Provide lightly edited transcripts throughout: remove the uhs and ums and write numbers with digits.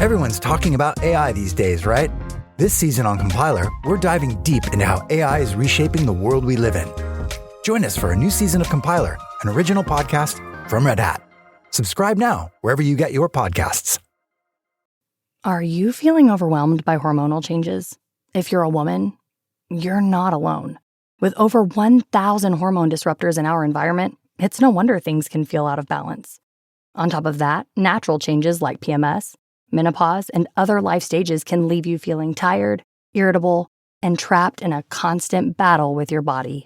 Everyone's talking about AI these days, right? This season on Compiler, we're diving deep into how AI is reshaping the world we live in. Join us for a new season of Compiler, an original podcast from Red Hat. Subscribe now wherever you get your podcasts. Are you feeling overwhelmed by hormonal changes? If you're a woman, you're not alone. With over 1,000 hormone disruptors in our environment, it's no wonder things can feel out of balance. On top of that, natural changes like PMS, menopause, and other life stages can leave you feeling tired, irritable, and trapped in a constant battle with your body.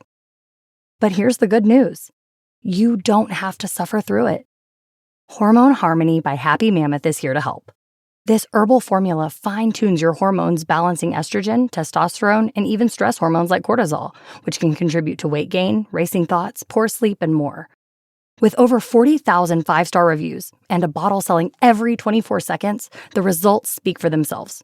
But here's the good news. You don't have to suffer through it. Hormone Harmony by Happy Mammoth is here to help. This herbal formula fine-tunes your hormones, balancing estrogen, testosterone, and even stress hormones like cortisol, which can contribute to weight gain, racing thoughts, poor sleep, and more. With over 40,000 five-star reviews and a bottle selling every 24 seconds, the results speak for themselves.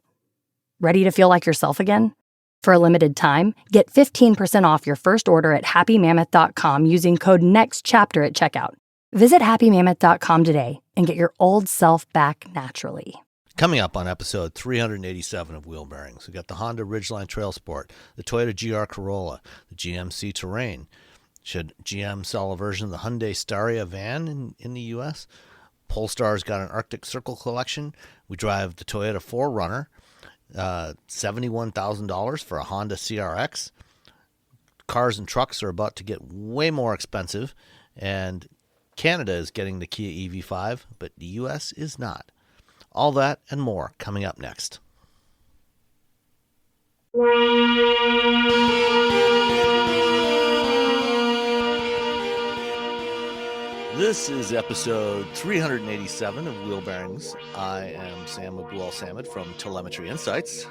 Ready to feel like yourself again? For a limited time, get 15% off your first order at happymammoth.com using code NEXTCHAPTER at checkout. Visit happymammoth.com today and get your old self back naturally. Coming up on episode 387 of Wheel Bearings, we got the Honda Ridgeline Trailsport, the Toyota GR Corolla, the GMC Terrain. Should GM sell a version of the Hyundai Staria van in the U.S.? Polestar's got an Arctic Circle collection. We drive the Toyota 4Runner, $71,000 for a Honda CRX. Cars and trucks are about to get way more expensive, and Canada is getting the Kia EV5, but the U.S. is not. All that and more coming up next. This is episode 387 of Wheel Bearings. I am Sam Abdul-Samad from Telemetry Insights.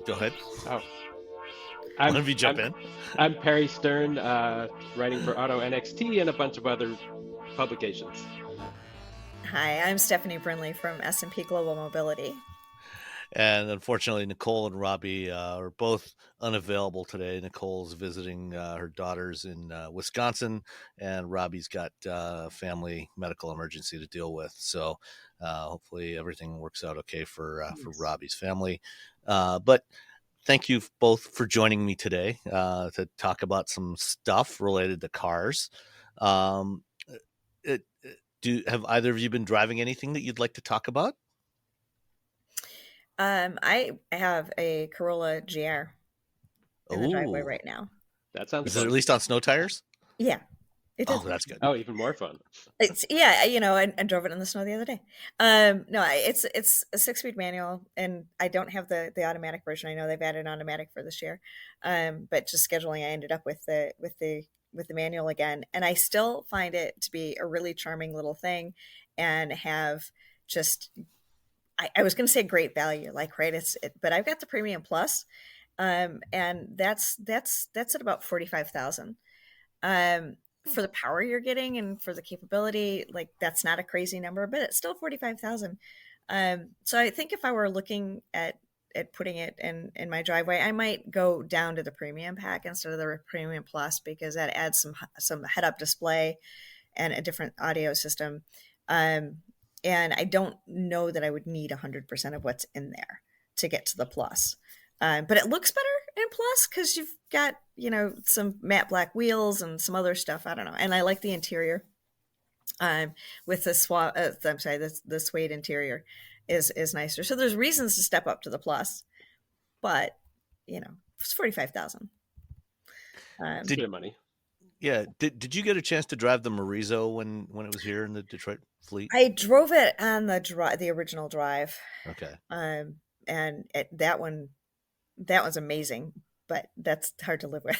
Go ahead. Oh, One of you jump in. I'm Perry Stern, writing for Auto NXT and a bunch of other publications. Hi, I'm Stephanie Brinley from S&P Global Mobility. And unfortunately, Nicole and Robbie are both unavailable today. Nicole's visiting her daughters in Wisconsin, and Robbie's got a family medical emergency to deal with. So hopefully everything works out okay for Robbie's family. But thank you both for joining me today to talk about some stuff related to cars. Have either of you been driving anything that you'd like to talk about? I have a Corolla GR in the driveway right now. That sounds Is fun. it at least on snow tires? Yeah. It is. Oh, that's good. Oh, even more fun. I drove it in the snow the other day. No, it's a 6-speed manual, and I don't have the automatic version. I know they've added an automatic for this year. But just scheduling, I ended up with the manual again, and I still find it to be a really charming little thing, and have just I was going to say great value, like, right. But I've got the Premium Plus, and that's at about 45,000. For the power you're getting and for the capability, like, that's not a crazy number, but it's still 45,000. So I think if I were looking at putting it in my driveway, I might go down to the Premium pack instead of the Premium Plus, because that adds some head-up display and a different audio system. And I don't know that I would need 100% of what's in there to get to the Plus. But it looks better in Plus because you've got, some matte black wheels and some other stuff. I don't know. And I like the interior with the suede interior is nicer. So there's reasons to step up to the Plus, but, it's 45,000. Did your money. Yeah. Did you get a chance to drive the Marizo when it was here in the Detroit fleet? I drove it on the original drive. Okay. And that one's amazing, but that's hard to live with.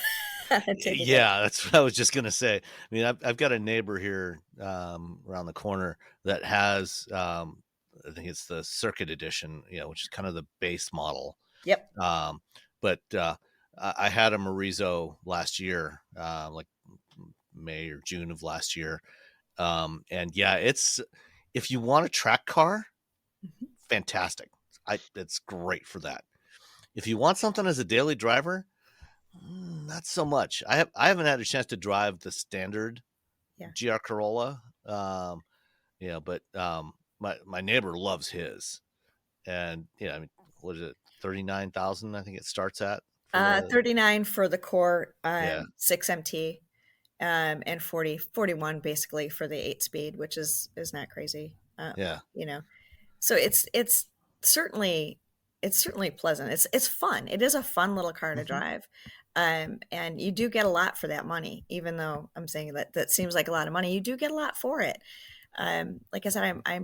Yeah, that's what I was just gonna say. I mean, I've got a neighbor here around the corner that has I think it's the Circuit Edition, which is kind of the base model. Yep. But I had a Marizo last year, like May or June of last year. And yeah, it's, if you want a track car, fantastic. It's great for that. If you want something as a daily driver, not so much. I haven't had a chance to drive the standard GR Corolla. but my neighbor loves his, and I mean, what is it, 39,000? I think it starts at for the 39 for the core, yeah 6MT, and 41 basically for the 8 speed, which is not crazy. yeah So it's certainly pleasant. It's fun. It is a fun little car to drive. And you do get a lot for that money, even though I'm saying that seems like a lot of money. You do get a lot for it. Like I said, I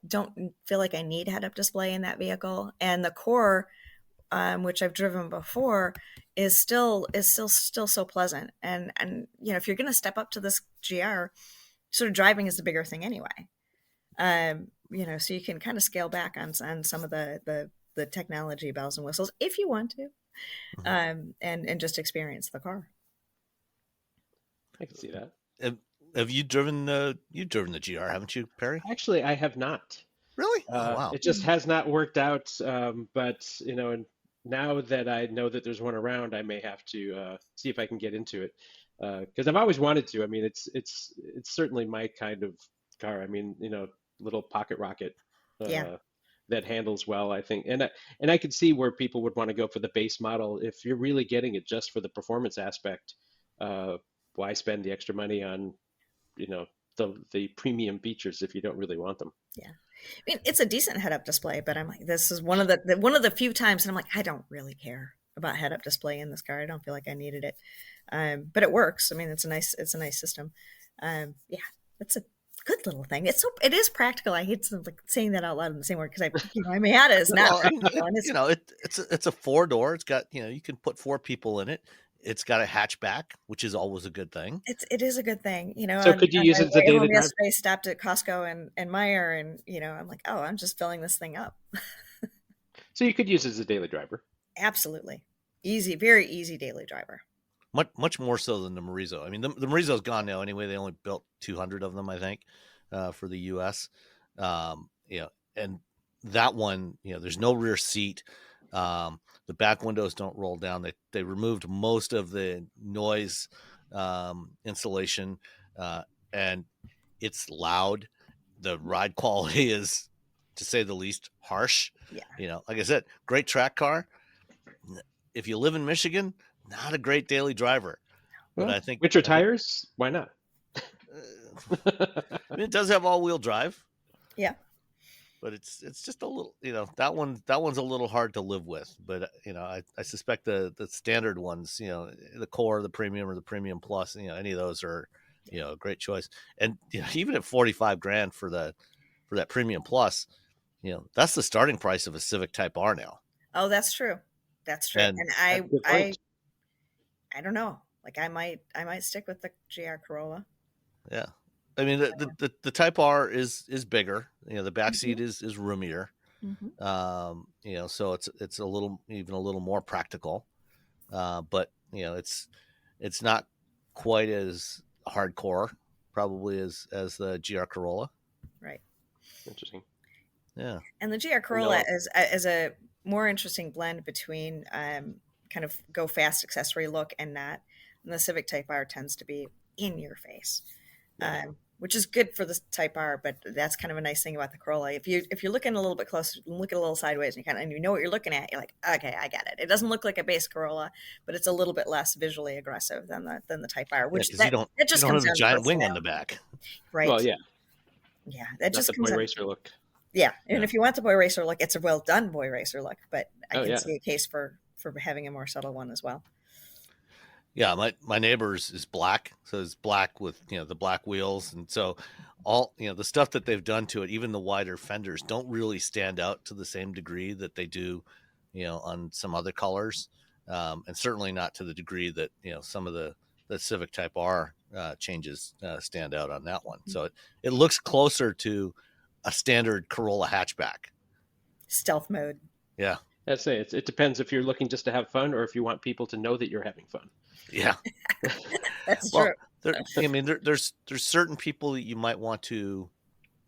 don't feel like I need head-up display in that vehicle, and the core, which I've driven before, is still so pleasant. And if you're going to step up to this GR, sort of driving is the bigger thing anyway. So you can kind of scale back on some of the technology bells and whistles if you want to, and just experience the car. I can see that. Have you driven the GR, haven't you, Perry? Actually, I have not. Really? Oh, wow. It just has not worked out. But and now that I know that there's one around, I may have to see if I can get into it, because I've always wanted to. I mean, it's certainly my kind of car. I mean, little pocket rocket that handles well, I think. And I could see where people would want to go for the base model. If you're really getting it just for the performance aspect, why spend the extra money on, the premium features if you don't really want them? Yeah. I mean, it's a decent head-up display, but I'm like, this is one of the few times, and I'm like, I don't really care about head-up display in this car. I don't feel like I needed it, but it works. I mean, it's a nice system. It's a good little thing. It is practical. I hate saying that out loud in the same word, because my Miata is not practical. It's a 4-door. It's got you can put 4 people in it. It's got a hatchback, which is always a good thing. It is a good thing, So could you use it as a daily driver? Yesterday, stopped at Costco and Meyer, and I'm like, oh, I'm just filling this thing up. So you could use it as a daily driver. Absolutely, easy, very easy daily driver. Much more so than the Morizo. I mean, the Morizo's gone now anyway. They only built 200 of them, I think, for the U.S. And that one, there's no rear seat. The back windows don't roll down. They removed most of the noise insulation, and it's loud. The ride quality is, to say the least, harsh. Yeah. Like I said, great track car. If you live in Michigan, not a great daily driver. But I think winter tires, why not? I mean, it does have all-wheel drive. Yeah. But it's just a little, that one's a little hard to live with. But I suspect the standard ones, the Core, the Premium, or the Premium Plus, any of those are, a great choice. And even at $45,000 for that Premium Plus, that's the starting price of a Civic Type R now. Oh, that's true. That's true. And I don't know. Like I might stick with the GR Corolla. Yeah. I mean, the Type R is bigger. The back seat is roomier. Mm-hmm. So it's a little more practical. But it's not quite as hardcore, probably as the GR Corolla. Right. Interesting. Yeah. And the GR Corolla is a more interesting blend between kind of go fast accessory look and not. And the Civic Type R tends to be in your face. Which is good for the Type R, but that's kind of a nice thing about the Corolla. If you're looking a little bit closer, look at a little sideways, and you know what you're looking at, you're like, okay, I get it. It doesn't look like a base Corolla, but it's a little bit less visually aggressive than the Type R. Which you don't have a giant wing on the back, right? Well, yeah, that just comes the boy racer look. Yeah, and if you want the boy racer look, it's a well done boy racer look, but I can see a case for having a more subtle one as well. Yeah, my neighbor's is black, so it's black with the black wheels, and so all the stuff that they've done to it, even the wider fenders, don't really stand out to the same degree that they do, on some other colors, and certainly not to the degree that some of the Civic Type R changes stand out on that one. So it looks closer to a standard Corolla hatchback. Stealth mode. Yeah. I'd say it depends if you're looking just to have fun or if you want people to know that you're having fun. Yeah. That's true. There's certain people that you might want to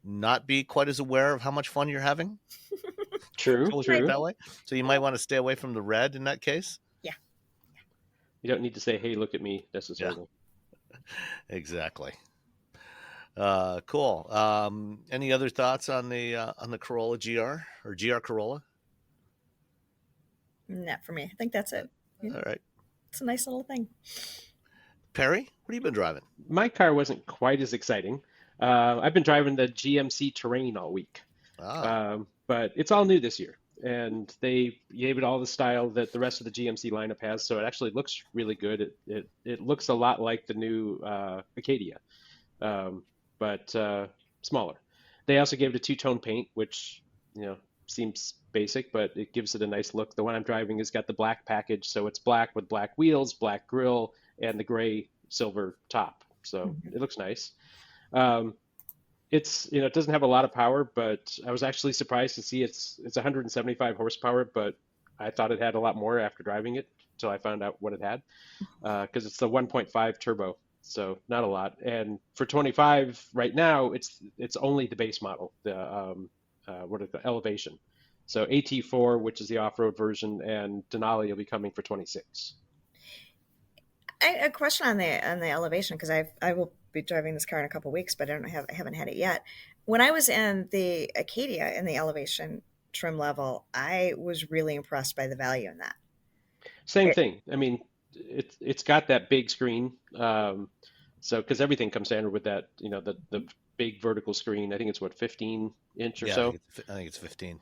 not be quite as aware of how much fun you're having. True. That way. So you might want to stay away from the red in that case. Yeah. You don't need to say, "Hey, look at me," necessarily. Yeah. Exactly. Cool. Any other thoughts on the Corolla GR or GR Corolla? Not for me. I think that's it. Yeah. All right. It's a nice little thing. Perry, what have you been driving? My car wasn't quite as exciting. I've been driving the GMC Terrain all week, but it's all new this year, and they gave it all the style that the rest of the GMC lineup has. So it actually looks really good. It looks a lot like the new Acadia, but smaller. They also gave it a two-tone paint, which seems basic, but it gives it a nice look. The one I'm driving has got the black package, so it's black with black wheels, black grille, and the gray silver top. So it looks nice. It doesn't have a lot of power, but I was actually surprised to see it's 175 horsepower, but I thought it had a lot more after driving it until I found out what it had, because it's the 1.5 turbo, so not a lot. And for 25 right now, it's only the base model, the Elevation. So AT4, which is the off-road version, and Denali will be coming for 26. A question on the Elevation, because I will be driving this car in a couple of weeks, but I haven't had it yet. When I was in the Acadia in the Elevation trim level, I was really impressed by the value in that. Same thing. I mean, it's got that big screen, so because everything comes standard with that, the big vertical screen. I think it's 15 inch or so. I think it's 15.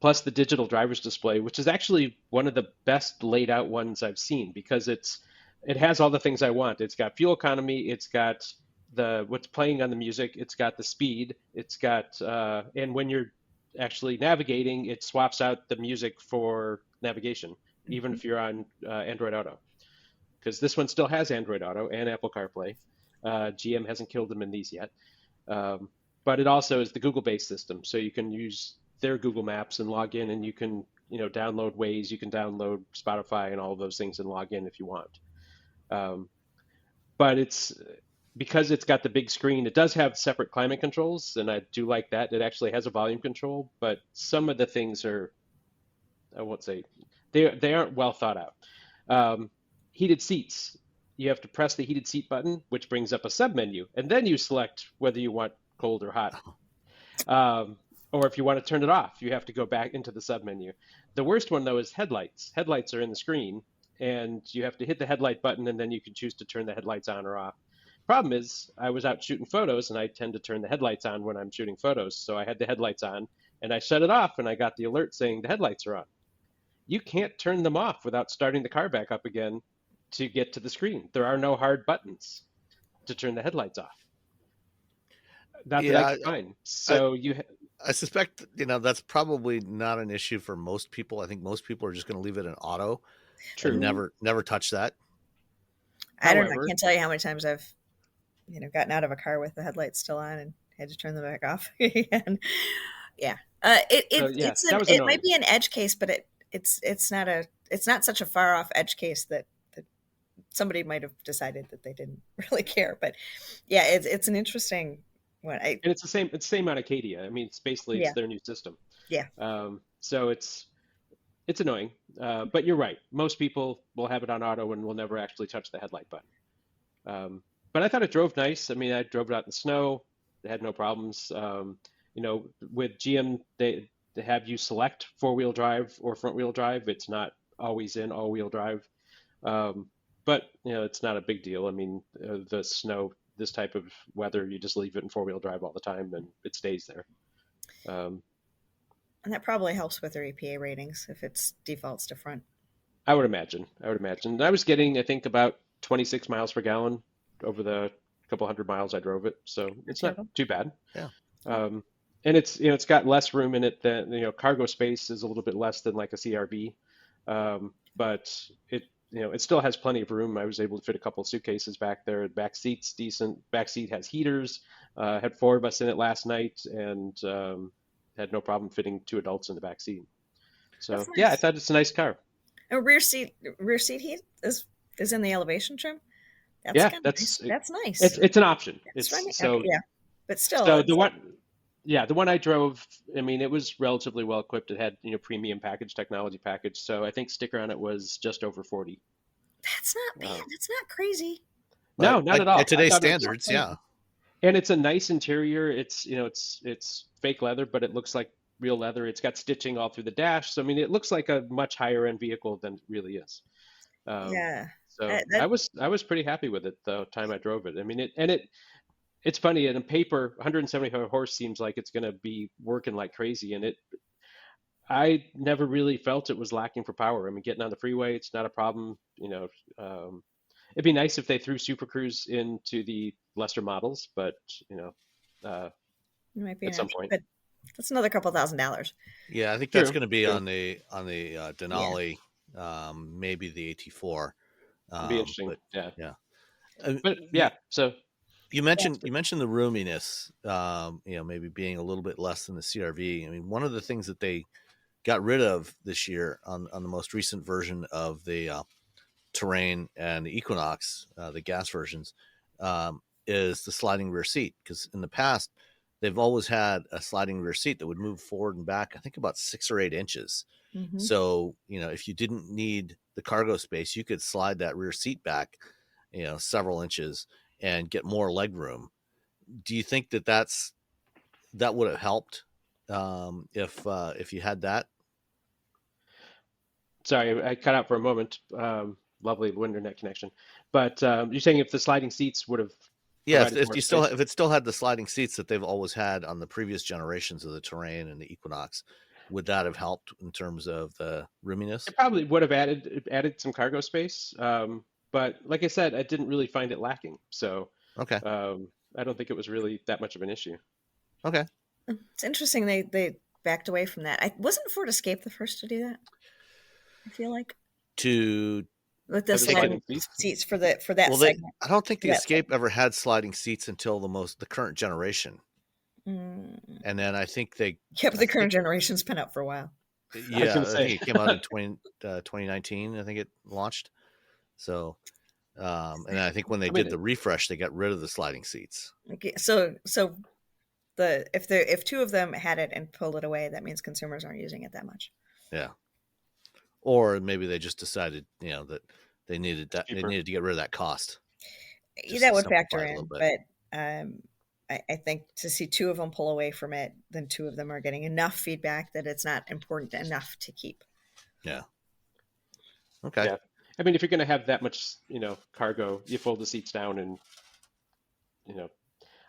Plus the digital driver's display, which is actually one of the best laid out ones I've seen, because it has all the things I want. It's got fuel economy. It's got what's playing on the music. It's got the speed. It's got, and when you're actually navigating, it swaps out the music for navigation, even if you're on Android Auto, because this one still has Android Auto and Apple CarPlay. GM hasn't killed them in these yet. But it also is the Google-based system. So you can use their Google Maps and log in, and you can, download Waze, you can download Spotify and all of those things and log in if you want. But because it's got the big screen, it does have separate climate controls, and I do like that. It actually has a volume control, but some of the things are, I won't say, they aren't well thought out. Heated seats. You have to press the heated seat button, which brings up a submenu, and then you select whether you want cold or hot. Or if you want to turn it off, you have to go back into the submenu. The worst one, though, is headlights. Headlights are in the screen, and you have to hit the headlight button, and then you can choose to turn the headlights on or off. Problem is, I was out shooting photos, and I tend to turn the headlights on when I'm shooting photos. So I had the headlights on, and I shut it off, and I got the alert saying the headlights are on. You can't turn them off without starting the car back up again to get to the screen. There are no hard buttons to turn the headlights off. Not that I can find. So I suspect, that's probably not an issue for most people. I think most people are just going to leave it in auto. True. And never touch that. I don't know. I can't tell you how many times I've, gotten out of a car with the headlights still on and had to turn them back off again. Yeah. It might be an edge case, but it's not such a far off edge case that somebody might have decided that they didn't really care. But yeah, it's an interesting one. And it's the same on Acadia. I mean, it's their new system. Yeah. So it's annoying, but you're right. Most people will have it on auto and will never actually touch the headlight button. But I thought it drove nice. I mean, I drove it out in the snow. They had no problems. With GM, they have you select four-wheel drive or front-wheel drive. It's not always in all-wheel drive. But, it's not a big deal. I mean, the snow, this type of weather, you just leave it in four-wheel drive all the time and it stays there. And that probably helps with their EPA ratings if it's defaults to front. I would imagine. I was getting, I think, about 26 miles per gallon over the couple hundred miles I drove it. So it's not too bad. Yeah. And it's, it's got less room in it than, cargo space is a little bit less than like a CRV. But it still has plenty of room. I was able to fit a couple of suitcases back there. Back seat's decent. Back seat has heaters. Had 4 of us in it last night, and had no problem fitting 2 adults in the back seat. So nice. Yeah, I thought it's a nice car. A rear seat heat is in the Elevation trim. That's nice. It's an option. But still. So the one I drove, I mean, it was relatively well equipped. It had premium technology package. So I think sticker on it was just over 40. That's not bad. That's not crazy. No, not at all. At today's standards, yeah. And it's a nice interior. It's, it's fake leather, but it looks like real leather. It's got stitching all through the dash. So I mean, it looks like a much higher end vehicle than it really is. Um, Yeah. so That, that I was pretty happy with it the time I drove it. I mean, it's funny. In paper, 175 horse seems like it's going to be working like crazy, and I never really felt it was lacking for power. I mean, getting on the freeway, it's not a problem. It'd be nice if they threw Super Cruise into the lesser models, but uh, might be at an some option, point, but that's another couple $1,000. Yeah, I think that's true, going to be true, on the Yeah. Denali, maybe the AT4. it'd be interesting. But Yeah, yeah, uh, but you, yeah. So you mentioned the roominess. Maybe being a little bit less than the CRV. I mean, one of the things that they got rid of this year on the most recent version of the Terrain and the Equinox, the gas versions, is the sliding rear seat. Because in the past, they've always had a sliding rear seat that would move forward and back, I think about 6 or 8 inches. Hmm. So, if you didn't need the cargo space, you could slide that rear seat back, several inches and get more leg room. Do you think that would have helped if you had that? sorry, I cut out for a moment. Lovely internet connection, but you're saying if the sliding seats would have Yeah, provided more space? if it still had the sliding seats that they've always had on the previous generations of the Terrain and the Equinox, would that have helped in terms of the roominess? It probably would have added some cargo space, but like I said, I didn't really find it lacking. So Okay. I don't think it was really that much of an issue. Okay. It's interesting they backed away from that. I wasn't Ford Escape the first to do that. I feel like To with the For the take it, sliding sliding seats, seats for that well, segment. I don't think For the that Escape segment. ever had sliding seats until the current generation, Mm. and then I think they, Yeah, but I the current think, generation's been out for a while. I was yeah, going to I think say. it came out in 2019. I think it launched. So, and I think when they I mean, did the refresh, they got rid of the sliding seats. Okay, so if two of them had it and pulled it away, that means consumers aren't using it that much. Yeah. Or maybe they just decided, that they cheaper. needed to get rid of that cost, Yeah, just that to would simplify factor it a little in, bit. but I think to see two of them pull away from it, then two of them are getting enough feedback that it's not important enough to keep. Yeah. Okay. Yeah. I mean, if you're going to have that much, cargo, you fold the seats down and, you know,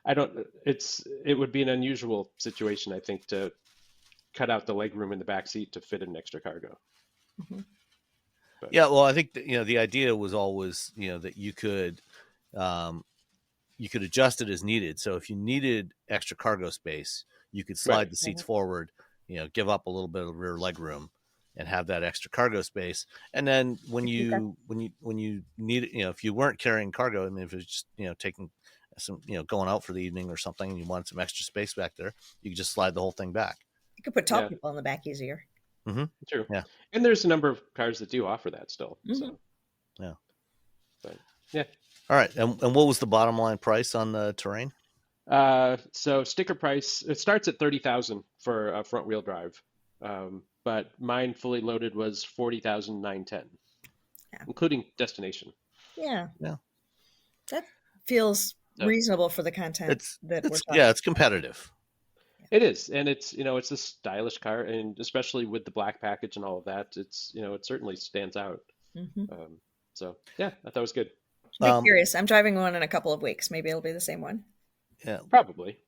I don't, it would be an unusual situation, I think, to cut out the leg room in the back seat to fit an extra cargo. Mhm. But Yeah. Well, I think that, the idea was always, that um, you could adjust it as needed. So if you needed extra cargo space, you could right. slide the seats Right. forward, give up a little bit of rear leg room and have that extra cargo space. And then Okay. when you need it, if you weren't carrying cargo, I mean, if it's just, taking some, going out for the evening or something and you want some extra space back there, you could just slide the whole thing back. You could put tall Yeah, people in the back easier. Mm-hmm. true. Yeah. And there's a number of cars that do offer that still. Hmm. So, Yeah. but yeah. All right. And what was the bottom line price on the Terrain? So sticker price, it starts at 30,000 for a front wheel drive. But mine fully loaded was 40,910, Yeah. including destination. Yeah, Yeah. that feels So reasonable for the content that we're talking. Yeah, it's competitive. it is, and it's a stylish car, and especially with the black package and all of that, it certainly stands out. Mm-hmm. Um, so yeah, I thought it was good. Be Um, curious. I'm driving one in a couple of weeks. Maybe it'll be the same one. yeah. Probably.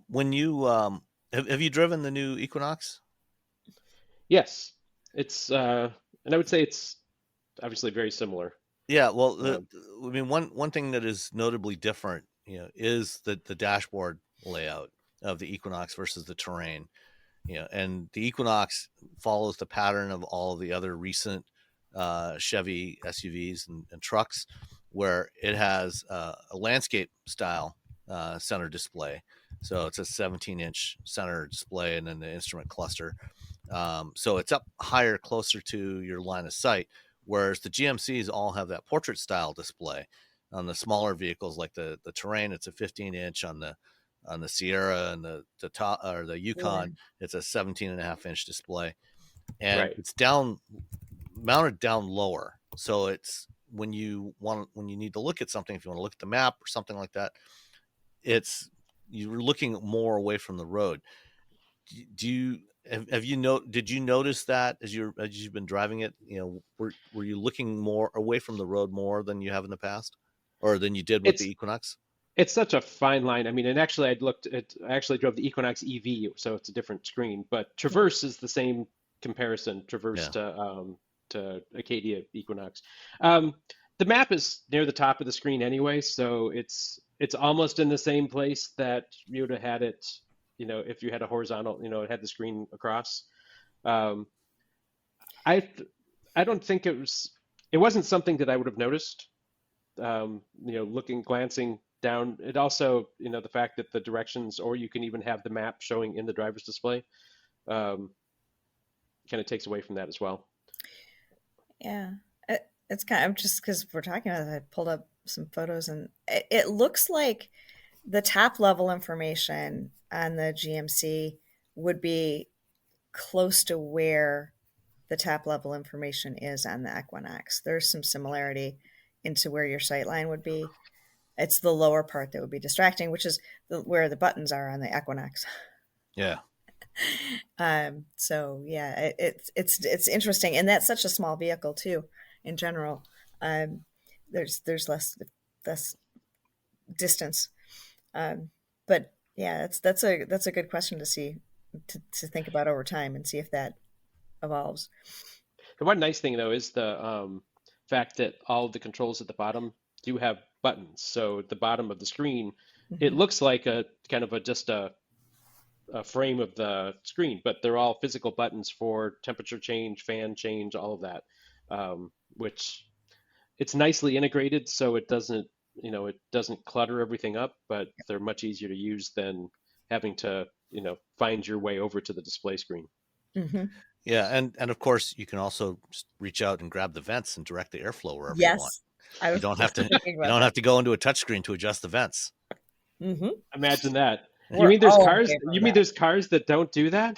When you have you driven the new Equinox? Yes, and I would say it's obviously very similar. Yeah, well, Um, I mean, one thing that is notably different, is the dashboard layout of the Equinox versus the Terrain. And the Equinox follows the pattern of all of the other recent Chevy SUVs and trucks, where it has a landscape style center display. So it's a 17-inch center display, and then the instrument cluster. So it's up higher, closer to your line of sight. Whereas the GMCs all have that portrait style display. On the smaller vehicles like the Terrain, it's a 15-inch. On the Sierra and the top, or the Yeah. Yukon, it's a 17.5-inch display, and right. it's mounted down lower. So it's when you need to look at something, if you want to look at the map or something like that, you're looking more away from the road. Did you notice that as you've been driving it? Were you looking more away from the road more than you have in the past, or than you did with the Equinox? It's such a fine line. I mean, and actually, I actually drove the Equinox EV, so it's a different screen, but Traverse is the same comparison. Traverse to Acadia Equinox. The map is near the top of the screen anyway, so it's almost in the same place that you would have had it. If you had a horizontal, it had the screen across. I don't think it wasn't something that I would have noticed. Glancing down. It also, the fact that the directions, or you can even have the map showing in the driver's display, kind of takes away from that as well. Yeah, it's kind of just because we're talking about it, I pulled up some photos, and it looks like the top level information on the GMC would be close to where the top level information is on the Equinox. There's some similarity into where your sight line would be. It's the lower part that would be distracting, which is where the buttons are on the Equinox. Yeah. So yeah, it's interesting, and that's such a small vehicle too. In general, there's less distance, but yeah, that's a good question to see to think about over time and see if that evolves. The one nice thing though is the fact that all of the controls at the bottom do have buttons. So at the bottom of the screen, it looks like a kind of just a frame of the screen, but they're all physical buttons for temperature change, fan change, all of that, which it's nicely integrated, so it doesn't clutter everything up, but they're much easier to use than having to find your way over to the display screen. Mm-hmm. Yeah, and of course you can also just reach out and grab the vents and direct the airflow wherever you want. You don't have to go into a touchscreen to adjust the vents. Mm-hmm. Imagine that. You mean there's cars? You mean there's cars that don't do that?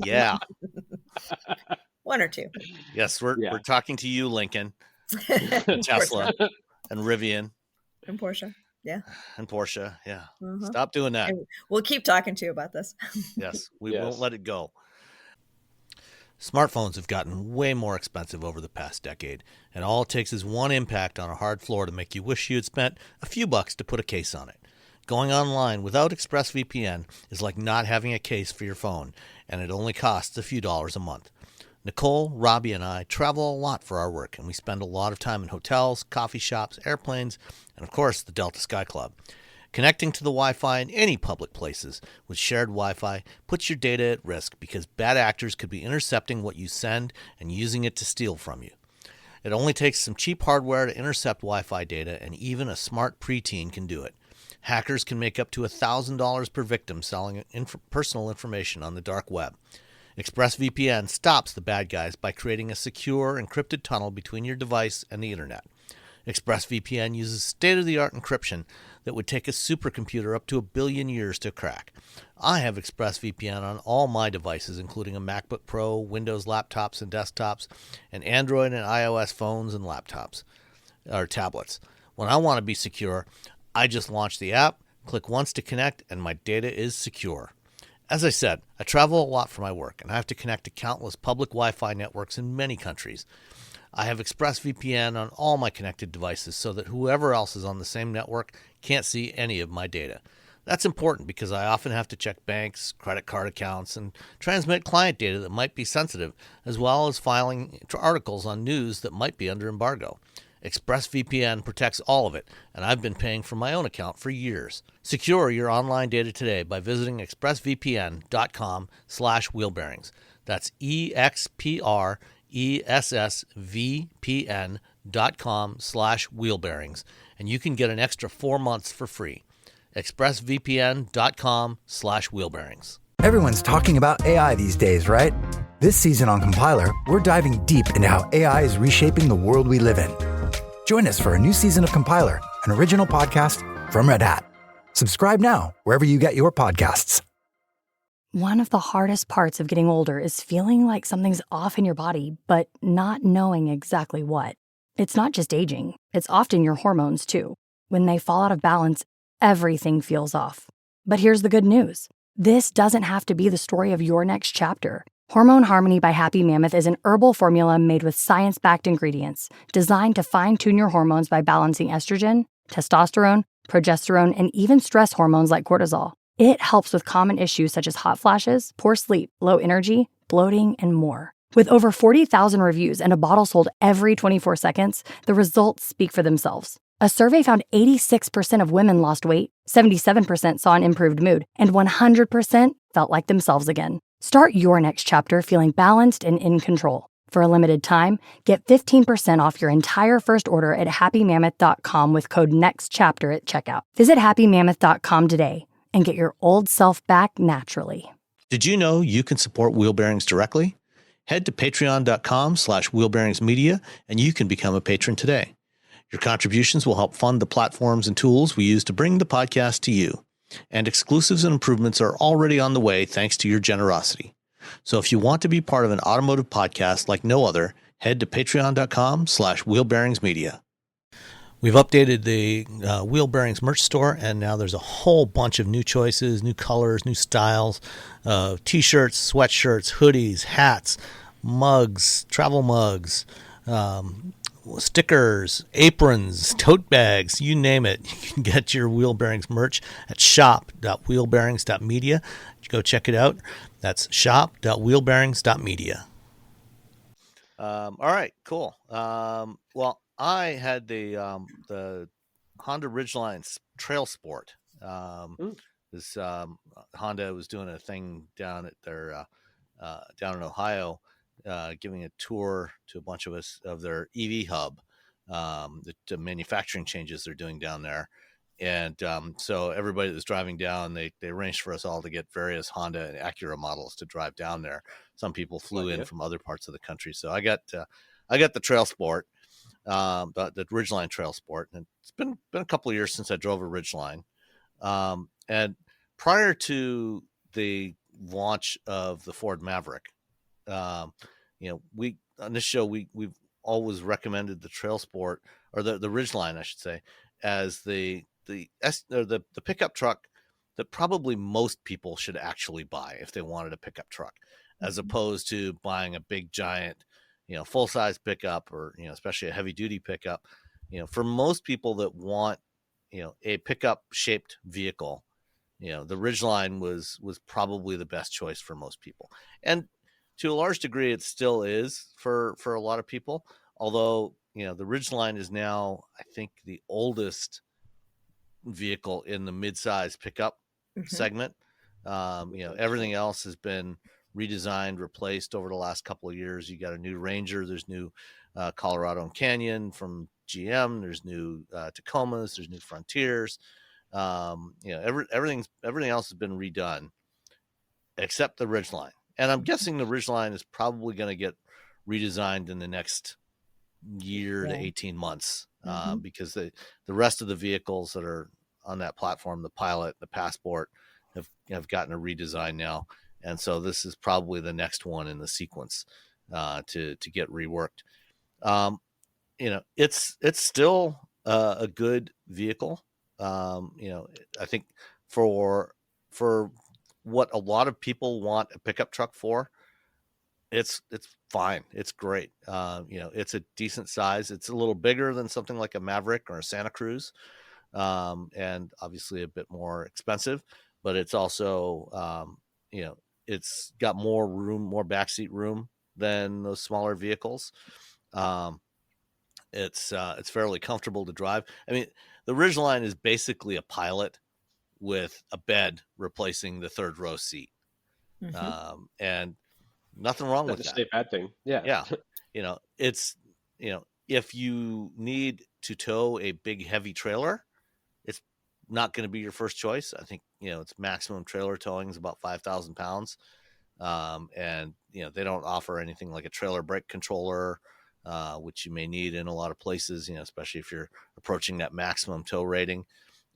Yeah. One or two. Yes, we're talking to you, Lincoln, Tesla, and Rivian, and Porsche. Yeah. And Porsche. Yeah. Uh-huh. Stop doing that. And we'll keep talking to you about this. Yes, we won't let it go. Smartphones have gotten way more expensive over the past decade, and all it takes is one impact on a hard floor to make you wish you had spent a few bucks to put a case on it. Going online without ExpressVPN is like not having a case for your phone, and it only costs a few dollars a month. Nicole, Robbie, and I travel a lot for our work, and we spend a lot of time in hotels, coffee shops, airplanes, and of course the Delta Sky Club. Connecting to the Wi-Fi in any public places with shared Wi-Fi puts your data at risk because bad actors could be intercepting what you send and using it to steal from you. It only takes some cheap hardware to intercept Wi-Fi data, and even a smart preteen can do it. Hackers can make up to $1,000 per victim selling personal information on the dark web. ExpressVPN stops the bad guys by creating a secure, encrypted tunnel between your device and the internet. ExpressVPN uses state-of-the-art encryption that would take a supercomputer up to 1 billion years to crack. I have ExpressVPN on all my devices, including a MacBook Pro, Windows laptops and desktops, and Android and iOS phones and laptops, or tablets. When I want to be secure, I just launch the app, click once to connect, and my data is secure. As I said, I travel a lot for my work, and I have to connect to countless public Wi-Fi networks in many countries. I have ExpressVPN on all my connected devices so that whoever else is on the same network can't see any of my data. That's important because I often have to check banks, credit card accounts, and transmit client data that might be sensitive, as well as filing articles on news that might be under embargo. ExpressVPN protects all of it, and I've been paying for my own account for years. Secure your online data today by visiting expressvpn.com/wheelbearings. That's expressvpn.com/wheelbearings, and you can get an extra 4 months for free. expressvpn.com/wheelbearings. Everyone's talking about AI these days, right? This season on Compiler, we're diving deep into how AI is reshaping the world we live in. Join us for a new season of Compiler, an original podcast from Red Hat. Subscribe now wherever you get your podcasts. One of the hardest parts of getting older is feeling like something's off in your body, but not knowing exactly what. It's not just aging. It's often your hormones, too. When they fall out of balance, everything feels off. But here's the good news. This doesn't have to be the story of your next chapter. Hormone Harmony by Happy Mammoth is an herbal formula made with science-backed ingredients designed to fine-tune your hormones by balancing estrogen, testosterone, progesterone, and even stress hormones like cortisol. It helps with common issues such as hot flashes, poor sleep, low energy, bloating, and more. With over 40,000 reviews and a bottle sold every 24 seconds, the results speak for themselves. A survey found 86% of women lost weight, 77% saw an improved mood, and 100% felt like themselves again. Start your next chapter feeling balanced and in control. For a limited time, get 15% off your entire first order at happymammoth.com with code NEXTCHAPTER at checkout. Visit happymammoth.com today and get your old self back naturally. Did you know you can support Wheel Bearings directly? Head to patreon.com/wheelbearingsmedia and you can become a patron today. Your contributions will help fund the platforms and tools we use to bring the podcast to you. And exclusives and improvements are already on the way thanks to your generosity. So if you want to be part of an automotive podcast like no other, head to patreon.com/wheelbearingsmedia. We've updated the Wheel Bearings merch store, and now there's a whole bunch of new choices, new colors, new styles, t-shirts, sweatshirts, hoodies, hats, mugs, travel mugs, stickers, aprons, tote bags, you name it. You can get your Wheel Bearings merch at shop.wheelbearings.media. Go check it out. That's shop.wheelbearings.media. All right, cool. Well, I had the Honda Ridgeline Trailsport. This Honda was doing a thing down at their down in Ohio, giving a tour to a bunch of us of their EV hub, the manufacturing changes they're doing down there. And so everybody that was driving down, they arranged for us all to get various Honda and Acura models to drive down there. Some people flew in from other parts of the country. So I got the Trailsport, the Ridgeline Trailsport. And it's been a couple of years since I drove a Ridgeline. And prior to the launch of the Ford Maverick, we on this show we've always recommended the Trailsport, or the Ridgeline, I should say, as the pickup truck that probably most people should actually buy if they wanted a pickup truck, as opposed to buying a big giant, full size pickup, or especially a heavy duty pickup. For most people that want a pickup shaped vehicle, the Ridgeline was probably the best choice for most people, and to a large degree it still is for a lot of people. Although the Ridgeline is now, I think, the oldest vehicle in the mid-size pickup segment. Everything else has been redesigned, replaced over the last couple of years. You got a new Ranger, there's new Colorado and Canyon from GM, there's new Tacomas, there's new Frontiers. Everything else has been redone except the Ridgeline. And I'm guessing the Ridgeline is probably going to get redesigned in the next year to 18 months, because the rest of the vehicles that are on that platform, the Pilot, the Passport, have gotten a redesign now. And so this is probably the next one in the sequence to get reworked. It's still a good vehicle. I think for what a lot of people want a pickup truck for, it's fine. It's great. It's a decent size. It's a little bigger than something like a Maverick or a Santa Cruz, and obviously a bit more expensive, but it's also, it's got more room, more backseat room than those smaller vehicles. It's fairly comfortable to drive. I mean, the Ridgeline is basically a Pilot with a bed replacing the third row seat. And nothing wrong with that. That's a bad thing. Yeah. It's, if you need to tow a big heavy trailer, it's not going to be your first choice. I think, its maximum trailer towing is about 5,000 pounds. And, they don't offer anything like a trailer brake controller, which you may need in a lot of places, especially if you're approaching that maximum tow rating.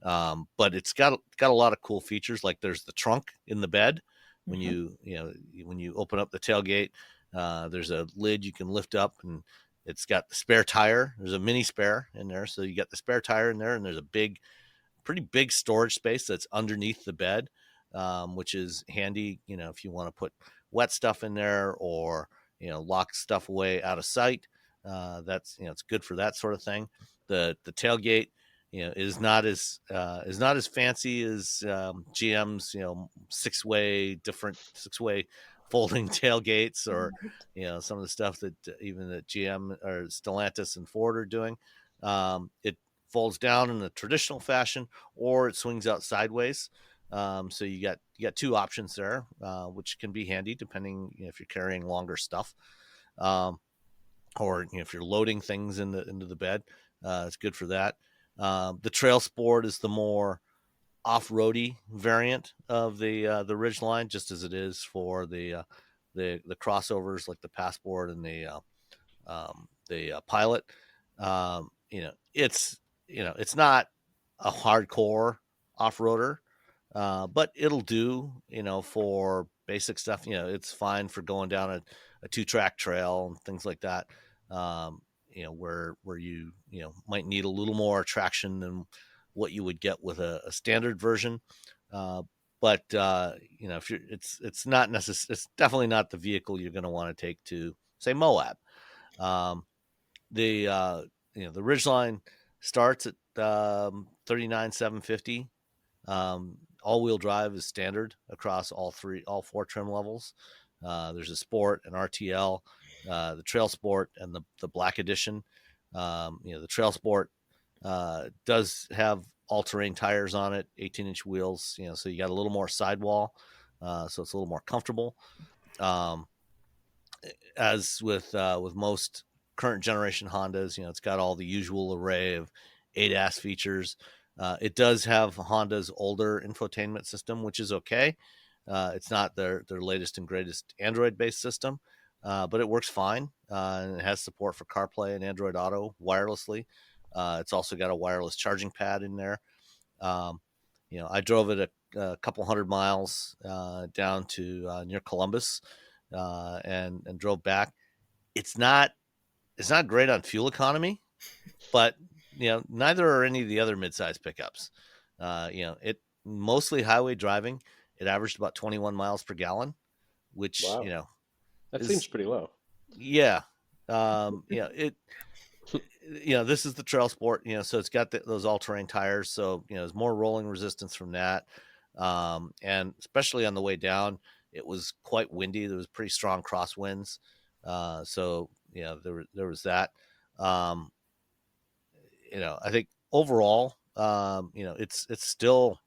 But it's got a lot of cool features. Like there's the trunk in the bed. When when you open up the tailgate, there's a lid you can lift up, and it's got the spare tire. There's a mini spare in there. So you got the spare tire in there, and there's a big pretty big storage space that's underneath the bed, which is handy, if you want to put wet stuff in there or, lock stuff away out of sight. That's, it's good for that sort of thing. The tailgate, is not as fancy as GM's, different six way folding tailgates, or some of the stuff that even that GM or Stellantis and Ford are doing. It folds down in the traditional fashion, or it swings out sideways. So you got two options there, which can be handy depending if you're carrying longer stuff, or if you're loading things into the bed. It's good for that. The Trailsport is the more off-roady variant of the Ridgeline, just as it is for the crossovers like the Passport and the Pilot. It's not a hardcore off-roader, but it'll do, for basic stuff. It's fine for going down a 2-track trail and things like that. Where you might need a little more traction than what you would get with a standard version. But if you're, it's not necessary. It's definitely not the vehicle you're going to want to take to, say, Moab. The Ridgeline starts at $39,750. All-wheel drive is standard across all 4 trim levels. There's a Sport, an RTL, the Trailsport, and the Black Edition. The Trailsport does have all-terrain tires on it, 18-inch wheels. So you got a little more sidewall, so it's a little more comfortable. As with most current generation Hondas, it's got all the usual array of ADAS features. It does have Honda's older infotainment system, which is okay. It's not their latest and greatest Android-based system, but it works fine. And it has support for CarPlay and Android Auto wirelessly. It's also got a wireless charging pad in there. I drove it a couple hundred miles down to near Columbus and drove back. It's not great on fuel economy, but neither are any of the other midsize pickups. It mostly highway driving. It averaged about 21 miles per gallon, which wow. That seems pretty low. Yeah. This is the Trailsport, so it's got those all-terrain tires. So, there's more rolling resistance from that. And especially on the way down, it was quite windy. There was pretty strong crosswinds. So, there was that. I think overall, it's still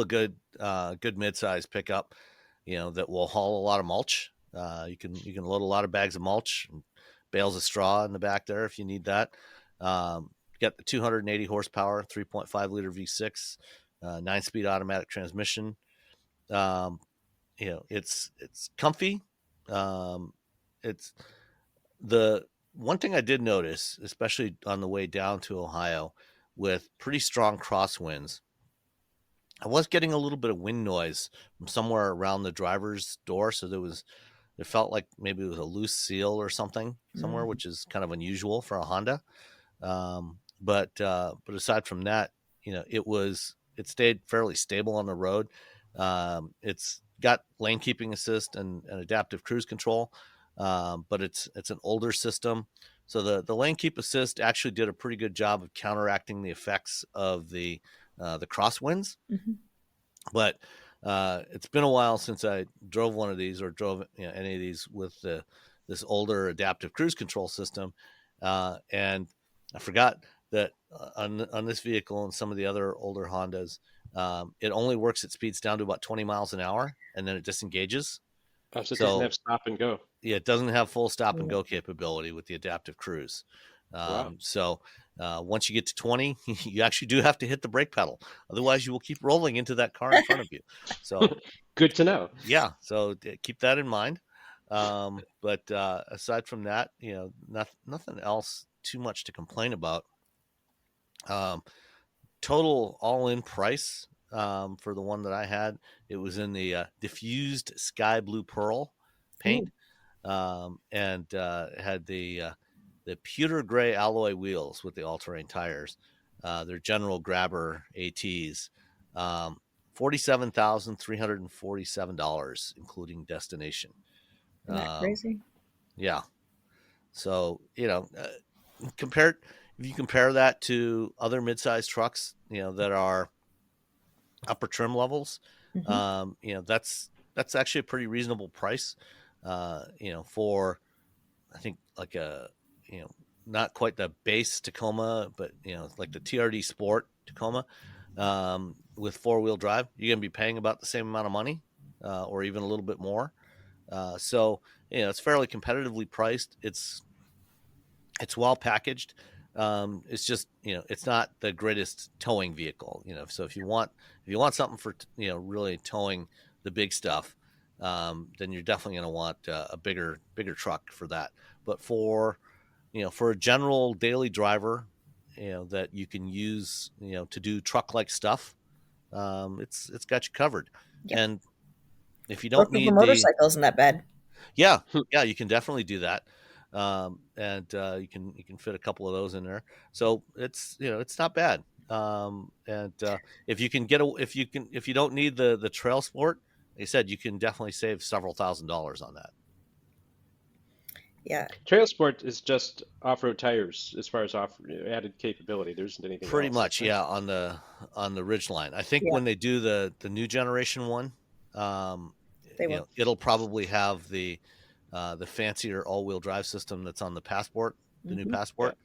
a good midsize pickup, that will haul a lot of mulch. You can load a lot of bags of mulch and bales of straw in the back there if you need that. Got the 280 horsepower, 3.5 liter V6, 9-speed automatic transmission. It's comfy. It's the one thing I did notice, especially on the way down to Ohio, with pretty strong crosswinds, I was getting a little bit of wind noise from somewhere around the driver's door. So it felt like maybe it was a loose seal or something somewhere, which is kind of unusual for a Honda. But aside from that, it stayed fairly stable on the road. It's got lane keeping assist and adaptive cruise control, but it's an older system. So the lane keep assist actually did a pretty good job of counteracting the effects of the crosswinds. Mm-hmm. But it's been a while since I drove one of these or drove any of these with this older adaptive cruise control system, and I forgot that on this vehicle and some of the other older Hondas, it only works at speeds down to about 20 miles an hour, and then it disengages. Oh, so it doesn't have stop and go. Yeah, it doesn't have full stop and go capability with the adaptive cruise. Wow. So once you get to 20, you actually do have to hit the brake pedal. Otherwise, you will keep rolling into that car in front of you. So good to know. Yeah. So keep that in mind. But aside from that, nothing else too much to complain about. Total all-in price for the one that I had, it was in the diffused sky blue pearl paint, and had the pewter gray alloy wheels with the all-terrain tires. their general grabber ATs. $47,347, including destination. Isn't that crazy? Yeah. So, compared, if you compare that to other mid-sized trucks, that are upper trim levels, that's actually a pretty reasonable price, for, I think, like a, not quite the base Tacoma, but, like the TRD Sport Tacoma, with four-wheel drive, you're going to be paying about the same amount of money, or even a little bit more. So, it's fairly competitively priced. It's well packaged. It's just, it's not the greatest towing vehicle. So if you want something for, really towing the big stuff, then you're definitely going to want a bigger truck for that. But for a general daily driver, that you can use, to do truck like stuff, it's got you covered. Yep. And if you Or don't for need motorcycles in that bed. yeah, you can definitely do that. And you can fit a couple of those in there. So it's not bad. And if you can if you don't need the trail sport, like I said, you can definitely save several $1,000s on that. Yeah. Trailsport is just off-road tires as far as added capability. There isn't anything Pretty else. much, yeah, on the Ridgeline. I think Yeah. when they do the new generation one, They will. it'll probably have the fancier all-wheel drive system that's on the Passport, the new Passport,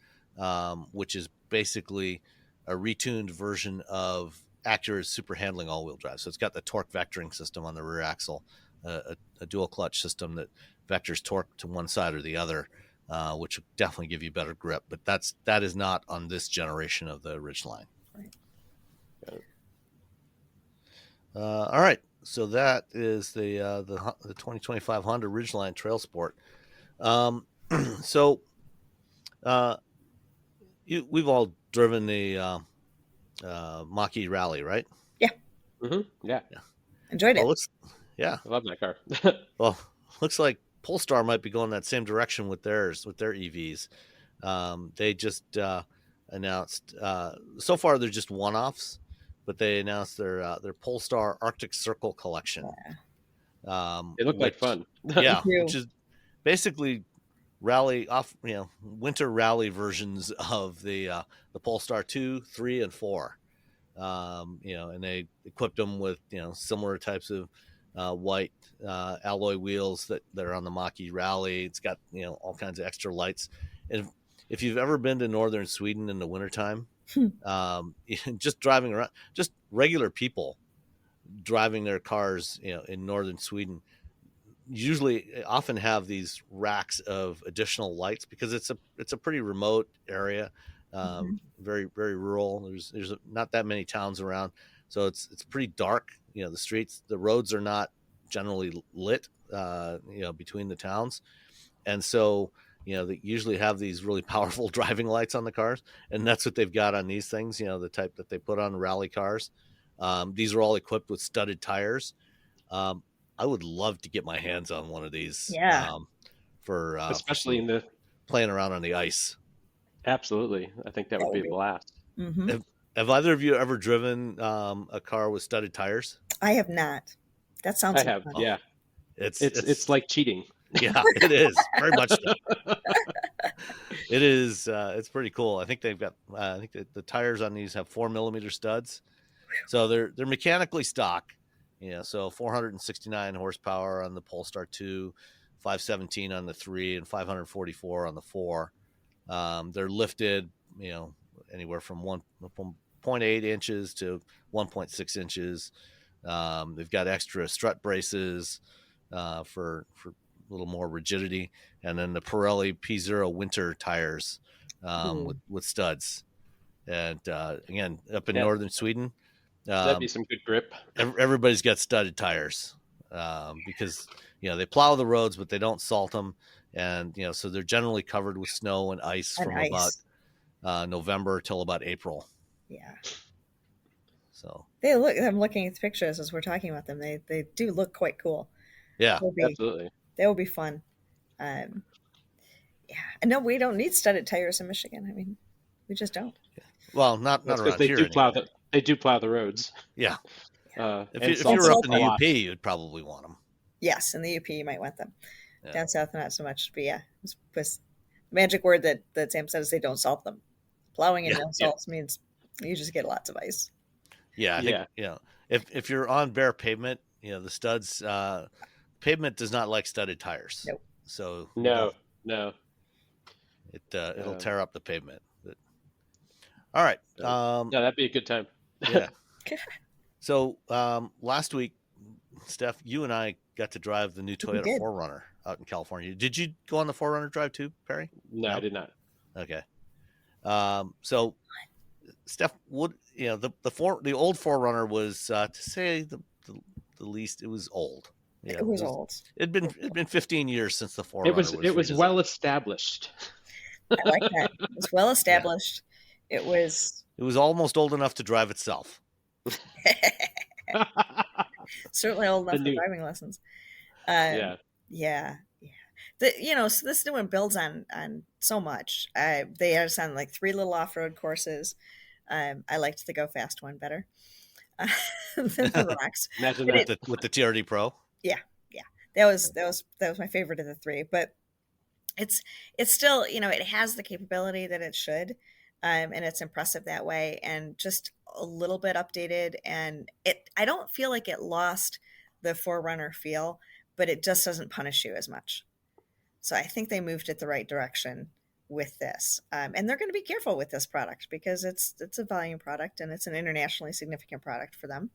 which is basically a retuned version of Acura's super handling all-wheel drive. So it's got the torque vectoring system on the rear axle, a dual clutch system that vectors torque to one side or the other, which will definitely give you better grip. But that is not on this generation of the Ridgeline. Right. All right. So that is the 2025 Honda Ridgeline Trailsport. So we've all driven the Mach-E Rally, right? Yeah. Yeah. Enjoyed it. Well, I love that car. Well, looks like Polestar might be going that same direction with their EVs. They just announced, so far they're just one-offs, but they announced their Polestar Arctic Circle collection. They look like fun. Yeah, which is basically winter rally versions of the Polestar 2, 3, and 4. And they equipped them with similar types of white alloy wheels that are on the Mach-E Rally. It's got all kinds of extra lights. And if you've ever been to northern Sweden in the wintertime, just driving around, just regular people driving their cars, in northern Sweden, often have these racks of additional lights because it's a pretty remote area, very, very rural. There's not that many towns around, so it's pretty dark. The roads are not generally lit, between the towns, and so they usually have these really powerful driving lights on the cars, and that's what they've got on these things. The type that they put on rally cars. These are all equipped with studded tires. I would love to get my hands on one of these. Yeah. For especially in the playing around on the ice. Absolutely, I think that would be a blast. Have either of you ever driven a car with studded tires? I have not. That sounds. I have. Fun. Yeah. It's like cheating. Yeah, it is very much so. It is. It's pretty cool. I think they've got. I think the tires on these have 4mm studs, so they're mechanically stock. So 469 horsepower on the Polestar 2, 517 on the 3, and 544 on the 4. They're lifted, anywhere from 1.8 inches to 1.6 inches. They've got extra strut braces for a little more rigidity, and then the Pirelli P0 winter tires with studs. And again, up in northern Sweden, that'd be some good grip. Everybody's got studded tires because they plow the roads, but they don't salt them, and so they're generally covered with snow and ice about November till about April. Yeah. So I'm looking at the pictures as we're talking about them. They do look quite cool. Yeah, absolutely. They will be fun. Yeah. No, we don't need studded tires in Michigan. I mean, we just don't. Well, not That's because around here anyway. they do plow the roads. Yeah. And If salt you were them up in a the lot. UP, you'd probably want them. Yes, in the UP you might want them. Yeah. Down south, not so much. But yeah, the magic word that Sam said is they don't salt them. Plowing and no salts means you just get lots of ice. Yeah, I think, if you're on bare pavement, the studs, pavement does not like studded tires. Nope. So No. It'll tear up the pavement. But, all right. That'd be a good time. Yeah. So last week, Steph, you and I got to drive the new Toyota 4Runner out in California. Did you go on the 4Runner drive too, Perry? No, I did not. Okay. So, Steph, the old 4Runner was, to say the least, it was old. Yeah, it was old. It'd been 15 years since the 4Runner It was well established. I like that. It was well established. Yeah. It was almost old enough to drive itself. Certainly old enough for driving lessons. Yeah. So this new one builds on so much. They had us on like 3 little off-road courses. I liked the Go Fast one better than the rocks. Imagine that with the TRD Pro. Yeah. That was my favorite of the 3. But it's still, it has the capability that it should, and it's impressive that way, and just a little bit updated. And I don't feel like it lost the 4Runner feel, but it just doesn't punish you as much. So I think they moved it the right direction with this, and they're going to be careful with this product because it's a volume product and it's an internationally significant product for them.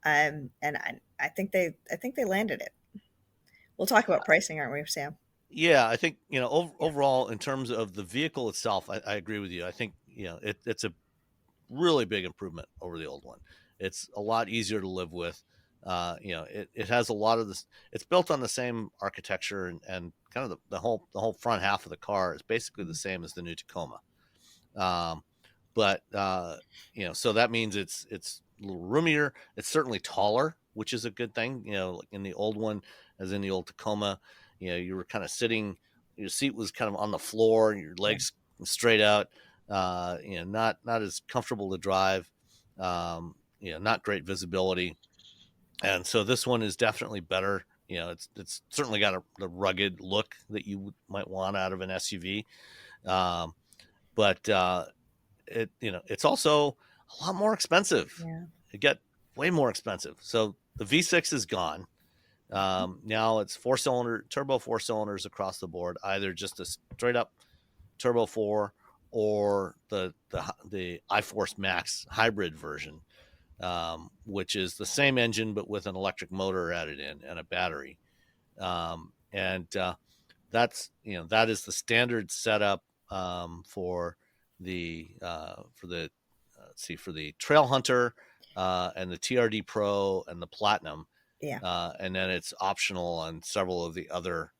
And I think they landed it. We'll talk about pricing, aren't we, Sam? Yeah, I think overall in terms of the vehicle itself, I agree with you. I think it's a really big improvement over the old one. It's a lot easier to live with. It has a lot of this. It's built on the same architecture and kind of the whole front half of the car is basically the same as the new Tacoma. But so that means it's a little roomier. It's certainly taller, which is a good thing. Like in the old one, as in the old Tacoma, you were kind of sitting, your seat was kind of on the floor and your legs straight out. Not as comfortable to drive. Not great visibility. And so this one is definitely better. It's certainly got the rugged look that you might want out of an SUV. But it's also a lot more expensive. Yeah. It got way more expensive. So the V6 is gone. Now it's turbo 4 cylinders across the board, either just a straight up turbo 4 or the iForce Max hybrid version, which is the same engine but with an electric motor added in and a battery. That is the standard setup for the Trail Hunter and the TRD Pro and the Platinum. Yeah. And then it's optional on several of the other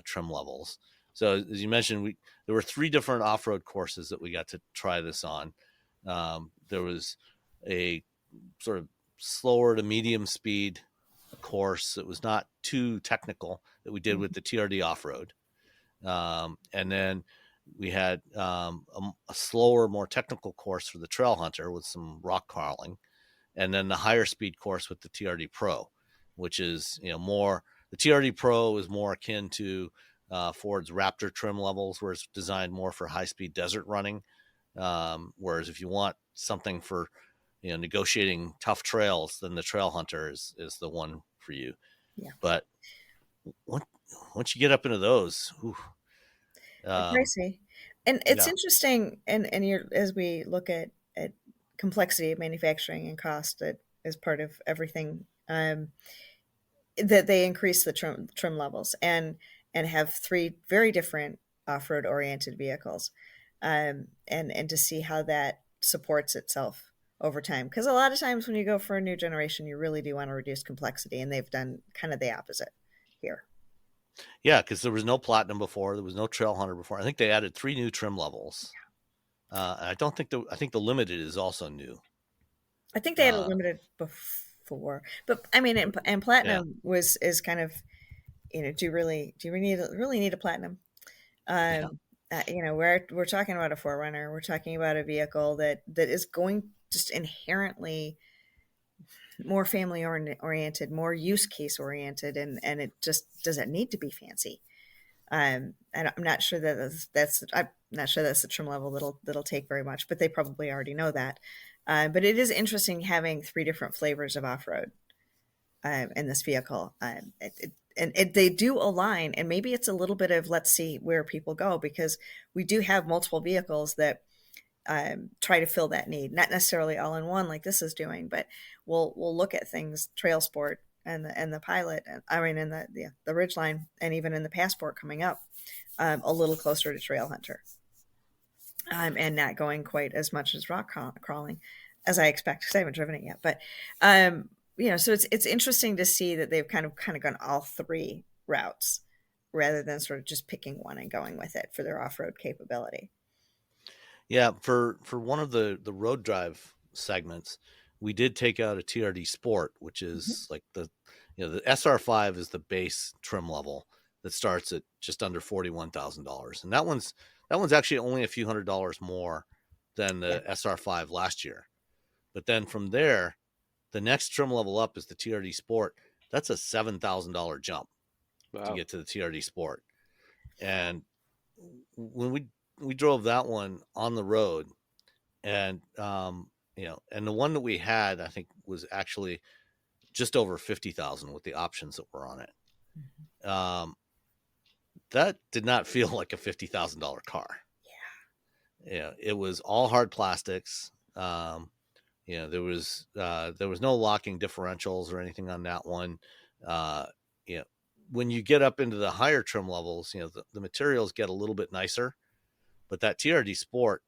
trim levels. So as you mentioned, there were 3 different off-road courses that we got to try this on. There was a sort of slower to medium speed course that was not too technical that we did with the TRD off-road. And then we had a slower, more technical course for the Trail Hunter with some rock crawling. And then the higher speed course with the TRD Pro, which is, more, the TRD Pro is more akin to Ford's Raptor trim levels, where it's designed more for high-speed desert running. Whereas if you want something for, negotiating tough trails, then the Trail Hunter is the one for you. Yeah. But once you get up into those, pricey. And it's interesting, and as we look at complexity of manufacturing and cost, that is part of everything, that they increase the trim levels and have 3 very different off-road oriented vehicles, and to see how that supports itself over time. Because a lot of times when you go for a new generation, you really do want to reduce complexity, and they've done kind of the opposite here. Yeah, because there was no Platinum before, there was no Trail Hunter before. I think they added 3 new trim levels. I think the Limited is also new. I think they had a Limited before, but I mean, and Platinum is kind of, do you really need a Platinum? we're talking about a 4Runner. We're talking about a vehicle that is going just inherently more family oriented, more use case oriented, and it just doesn't need to be fancy. And I'm not sure I'm not sure that's the trim level that'll take very much, but they probably already know that. But it is interesting having 3 different flavors of off road in this vehicle. They do align, and maybe it's a little bit of let's see where people go, because we do have multiple vehicles that try to fill that need, not necessarily all in one like this is doing, but we'll look at things Trail Sport and the Pilot, and I mean, and the Ridgeline, and even in the Passport coming up, a little closer to Trail Hunter, and not going quite as much as rock crawling as I expect, because I haven't driven it yet. But so it's interesting to see that they've kind of gone all 3 routes rather than sort of just picking one and going with it for their off-road capability. Yeah, for one of the road drive segments, we did take out a TRD Sport, which is like the SR5 is the base trim level that starts at just under $41,000, and that one's actually only a few $100s more than the SR5 last year. But then from there, the next trim level up is the TRD Sport. That's a $7,000 jump to get to the TRD Sport. And when we drove that one on the road, and and the one that we had, I think, was actually just over 50,000 with the options that were on it. That did not feel like a $50,000 car. Yeah, it was all hard plastics. There was no locking differentials or anything on that one. When you get up into the higher trim levels, the materials get a little bit nicer, but that TRD Sport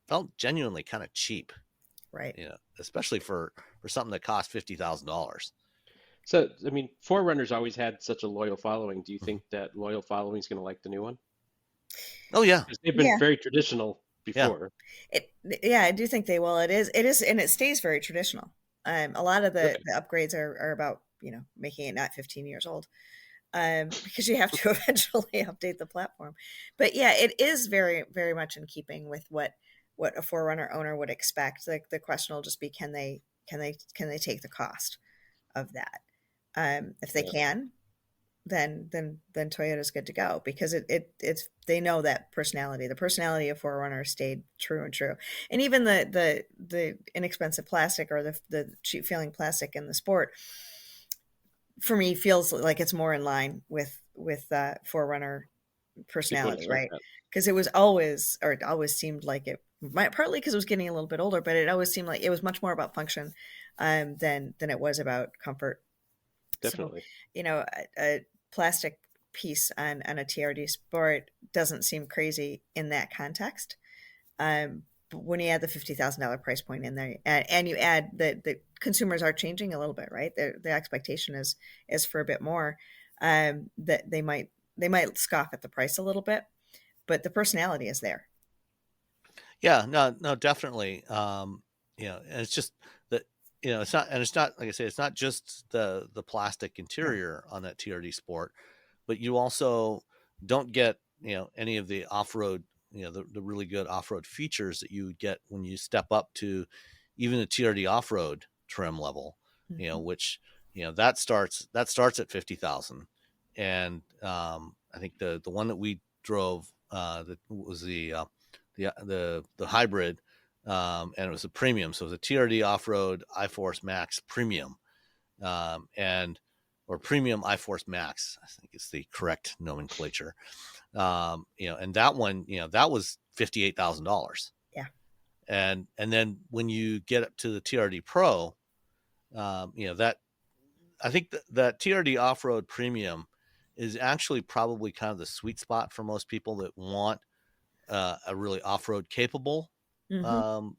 felt genuinely kind of cheap, right? Especially for something that cost $50,000. So, I mean, 4Runners always had such a loyal following. Do you think that loyal following is going to like the new one? Oh yeah, because they've been very traditional before. I do think they will. It is, and it stays very traditional. A lot of the upgrades are about making it not 15 years old, because you have to eventually update the platform. But yeah, it is very, very much in keeping with what a 4Runner owner would expect. Like, the question will just be, can they take the cost of that? If they can, then Toyota's good to go, because it's they know that the personality of 4Runner stayed true and true. And even the inexpensive plastic, or the cheap feeling plastic in the Sport, for me, feels like it's more in line with 4Runner personality, right? Because it always seemed like it might, partly because it was getting a little bit older, but it always seemed like it was much more about function than it was about comfort. Definitely. So, a plastic piece on a TRD Sport doesn't seem crazy in that context. But when you add the $50,000 price point in there, and you add the consumers are changing a little bit, right? The expectation is for a bit more. That they might scoff at the price a little bit, but the personality is there. Yeah, no, definitely. And it's just that, it's not like I say, it's not just the plastic interior on that TRD Sport, but you also don't get any of the off-road, the really good off-road features that you would get when you step up to even the TRD off-road trim level, which that starts at 50,000. And I think the one that we drove, that was the hybrid, and it was a premium, so it was a TRD off-road iForce Max premium, or premium iForce Max, I think is the correct nomenclature. And that one, that was $58,000. Yeah. And then when you get up to the TRD Pro, that, I think that TRD off-road premium is actually probably kind of the sweet spot for most people that want a really off-road capable 4Runner,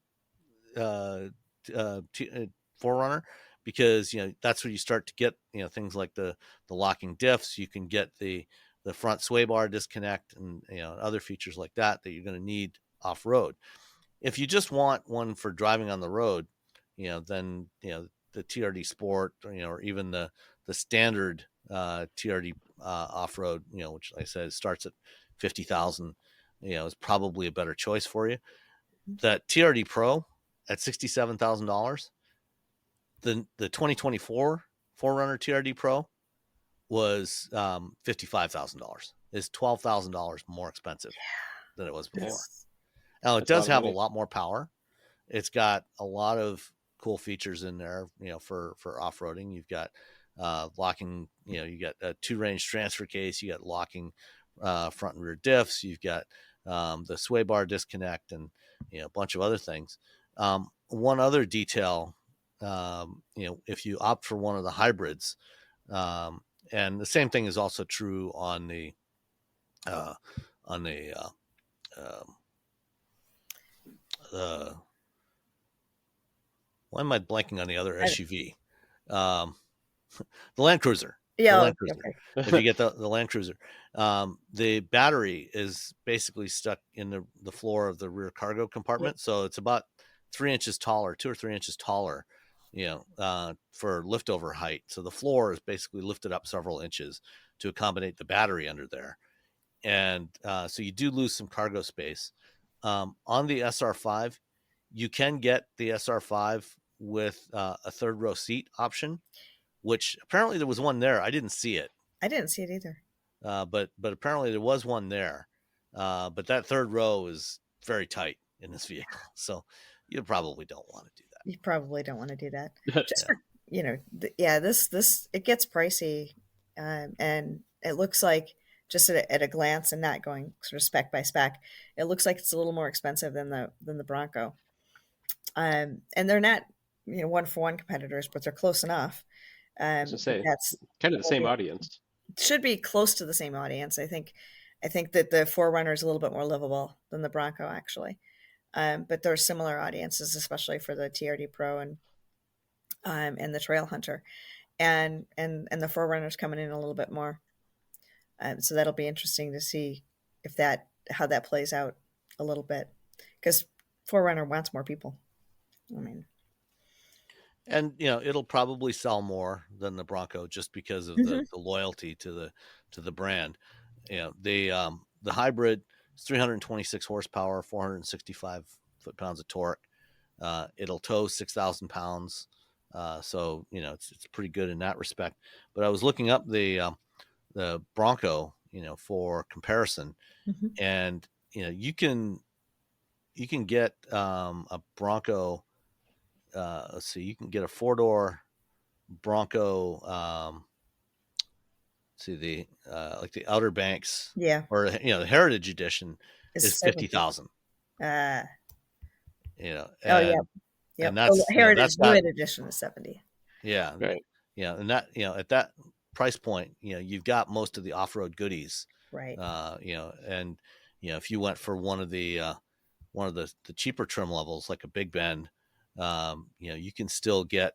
because that's where you start to get things like the locking diffs. You can get the front sway bar disconnect, and other features like that you're going to need off-road. If you just want one for driving on the road, then the TRD Sport, or even the standard TRD off-road, which, like I said, starts at 50,000. is probably a better choice for you. That TRD Pro at $67,000. The 2024 4Runner TRD Pro was $55,000. It's $12,000 more expensive than it was before. Now it does have a lot more power. It's got a lot of cool features in there, for off-roading. You've got locking, you got a 2-range transfer case, you got locking front and rear diffs, you've got the sway bar disconnect, and a bunch of other things. One other detail, if you opt for one of the hybrids, and the same thing is also true on the why am I blanking on the other SUV? The Land Cruiser. Yeah. The Land Cruiser. Okay. If you get the Land Cruiser, the battery is basically stuck in the floor of the rear cargo compartment. Yeah. So it's about 3 inches taller, 2 or 3 inches taller, for liftover height. So the floor is basically lifted up several inches to accommodate the battery under there. And so you do lose some cargo space. On the SR5, you can get the SR5 with a third row seat option, which apparently there was one there. I didn't see it. I didn't see it either. But apparently there was one there. But that third row is very tight in this vehicle. So you probably don't want to do that. You probably don't want to do that. Just for, this it gets pricey. And it looks like, just at a glance and not going sort of spec by spec, it looks like it's a little more expensive than the Bronco. And they're not, 1-for-1 competitors, but they're close enough. That's kind of the same audience. Should be close to the same audience. I think that the 4Runner is a little bit more livable than the Bronco, actually. But there are similar audiences, especially for the TRD Pro and the Trail Hunter, and the 4Runner's coming in a little bit more. So that'll be interesting to see how that plays out a little bit, because 4Runner wants more people. And it'll probably sell more than the Bronco just because of the loyalty to the brand. The hybrid is 326 horsepower, 465 foot-pounds of torque. It'll tow 6,000 pounds. So it's pretty good in that respect. But I was looking up the Bronco, for comparison, and you can get a Bronco. Let's see, you can get a 4-door Bronco. The like the Outer Banks, or the Heritage Edition is 50,000. And that's Heritage Limited Edition is 70. Yeah, right. And that at that price point, you've got most of the off-road goodies, right? And if you went for one of the cheaper trim levels, like a Big Bend, you can still get,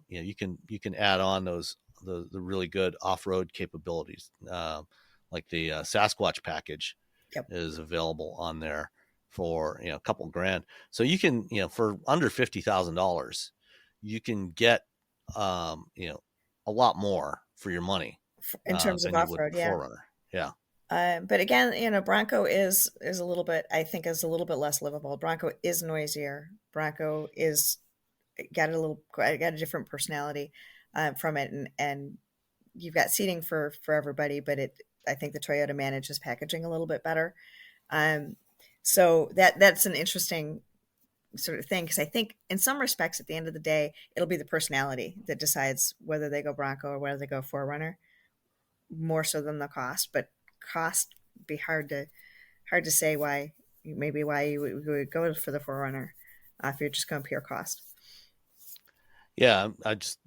you can add on the really good off-road capabilities, like the Sasquatch package is available on there for a couple grand. So you can, for under $50,000, you can get a lot more for your money in terms of off-road. 4Runner. Yeah. But again, Bronco is a little bit, I think, is a little bit less livable. Bronco is noisier. Bronco got a different personality from it, and you've got seating for everybody. But I think the Toyota manages packaging a little bit better. So that's an interesting sort of thing, because I think in some respects, at the end of the day, it'll be the personality that decides whether they go Bronco or whether they go 4Runner, more so than the cost. But cost be hard to say why you would go for the 4Runner if you're just going pure cost. Yeah, I just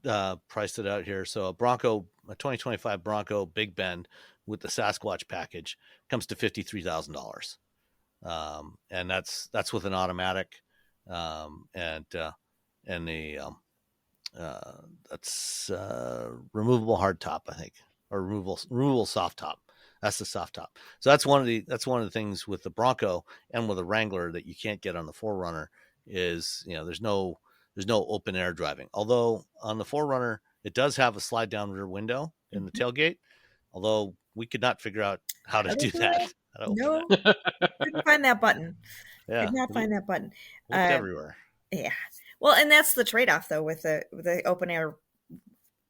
priced it out here. So a 2025 Bronco Big Bend with the Sasquatch package comes to $53,000, and that's with an automatic, and that's removable hard top, I think, or removable soft top. That's the soft top. So that's one of the things with the Bronco and with the Wrangler that you can't get on the 4Runner is, there's no open air driving. Although on the 4Runner, it does have a slide down rear window in the tailgate. Although we could not figure out how to do that. How to open No, that. couldn't find that button. Yeah. Could not find that button. Looked everywhere. Yeah. Well, and that's the trade-off though with the open air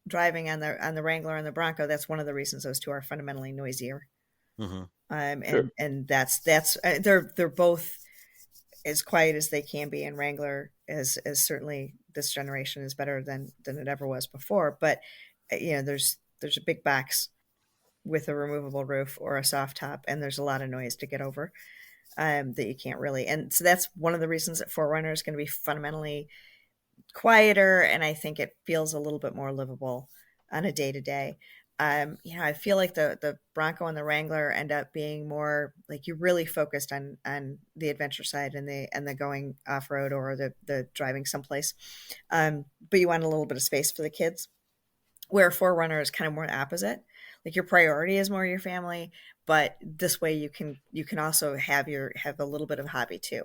driving on the Wrangler and the Bronco. That's one of the reasons those two are fundamentally noisier. Mm-hmm. Sure. And that's they're both as quiet as they can be, and Wrangler is certainly this generation is better than it ever was before. But there's a big box with a removable roof or a soft top, and there's a lot of noise to get over that you can't really. And so that's one of the reasons that 4Runner is going to be fundamentally quieter, and I think it feels a little bit more livable on a day to day. I feel like the Bronco and the Wrangler end up being more like you're really focused on the adventure side and the going off road or the driving someplace, but you want a little bit of space for the kids. Where 4Runner is kind of more the opposite. Like your priority is more your family, but this way you can also have a little bit of hobby too.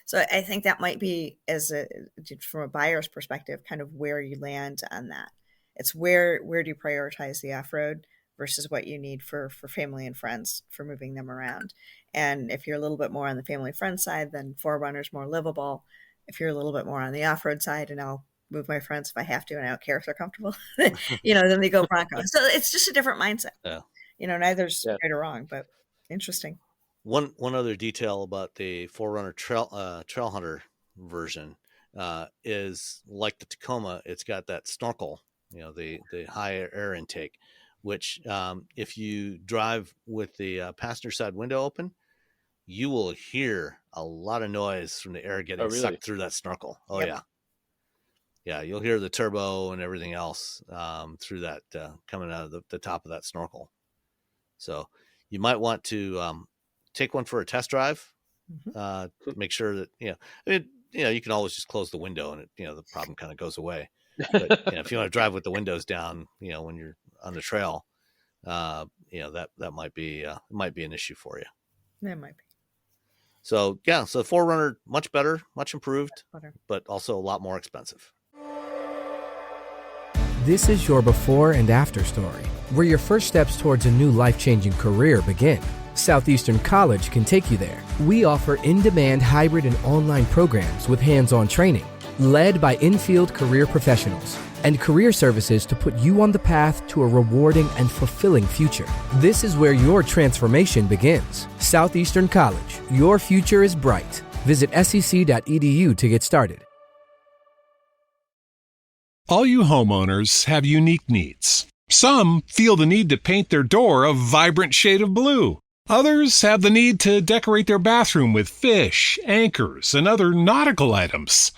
So I think that might be from a buyer's perspective, kind of where you land on that. It's where do you prioritize the off-road versus what you need for family and friends for moving them around. And if you're a little bit more on the family friend side, then 4Runner's more livable. If you're a little bit more on the off-road side, and I'll move my friends if I have to, and I don't care if they're comfortable, then they go Bronco. So it's just a different mindset. Yeah. Neither's right or wrong, but interesting. One other detail about the 4Runner Trail Hunter version is like the Tacoma, it's got that snorkel, the high air intake, which if you drive with the passenger side window open, you will hear a lot of noise from the air getting sucked through that snorkel. Oh, yep. Yeah, you'll hear the turbo and everything else through that coming out of the top of that snorkel. So you might want to take one for a test drive to make sure that, you can always just close the window and the problem kind of goes away. But if you want to drive with the windows down, when you're on the trail, that might be an issue for you. That might be. So yeah, so 4Runner, much better, much improved, but also a lot more expensive. This is your before and after story, where your first steps towards a new life-changing career begin. Southeastern College can take you there. We offer in-demand hybrid and online programs with hands-on training, led by in-field career professionals, and career services to put you on the path to a rewarding and fulfilling future. This is where your transformation begins. Southeastern College, your future is bright. Visit sec.edu to get started. All you homeowners have unique needs. Some feel the need to paint their door a vibrant shade of blue. Others have the need to decorate their bathroom with fish, anchors, and other nautical items.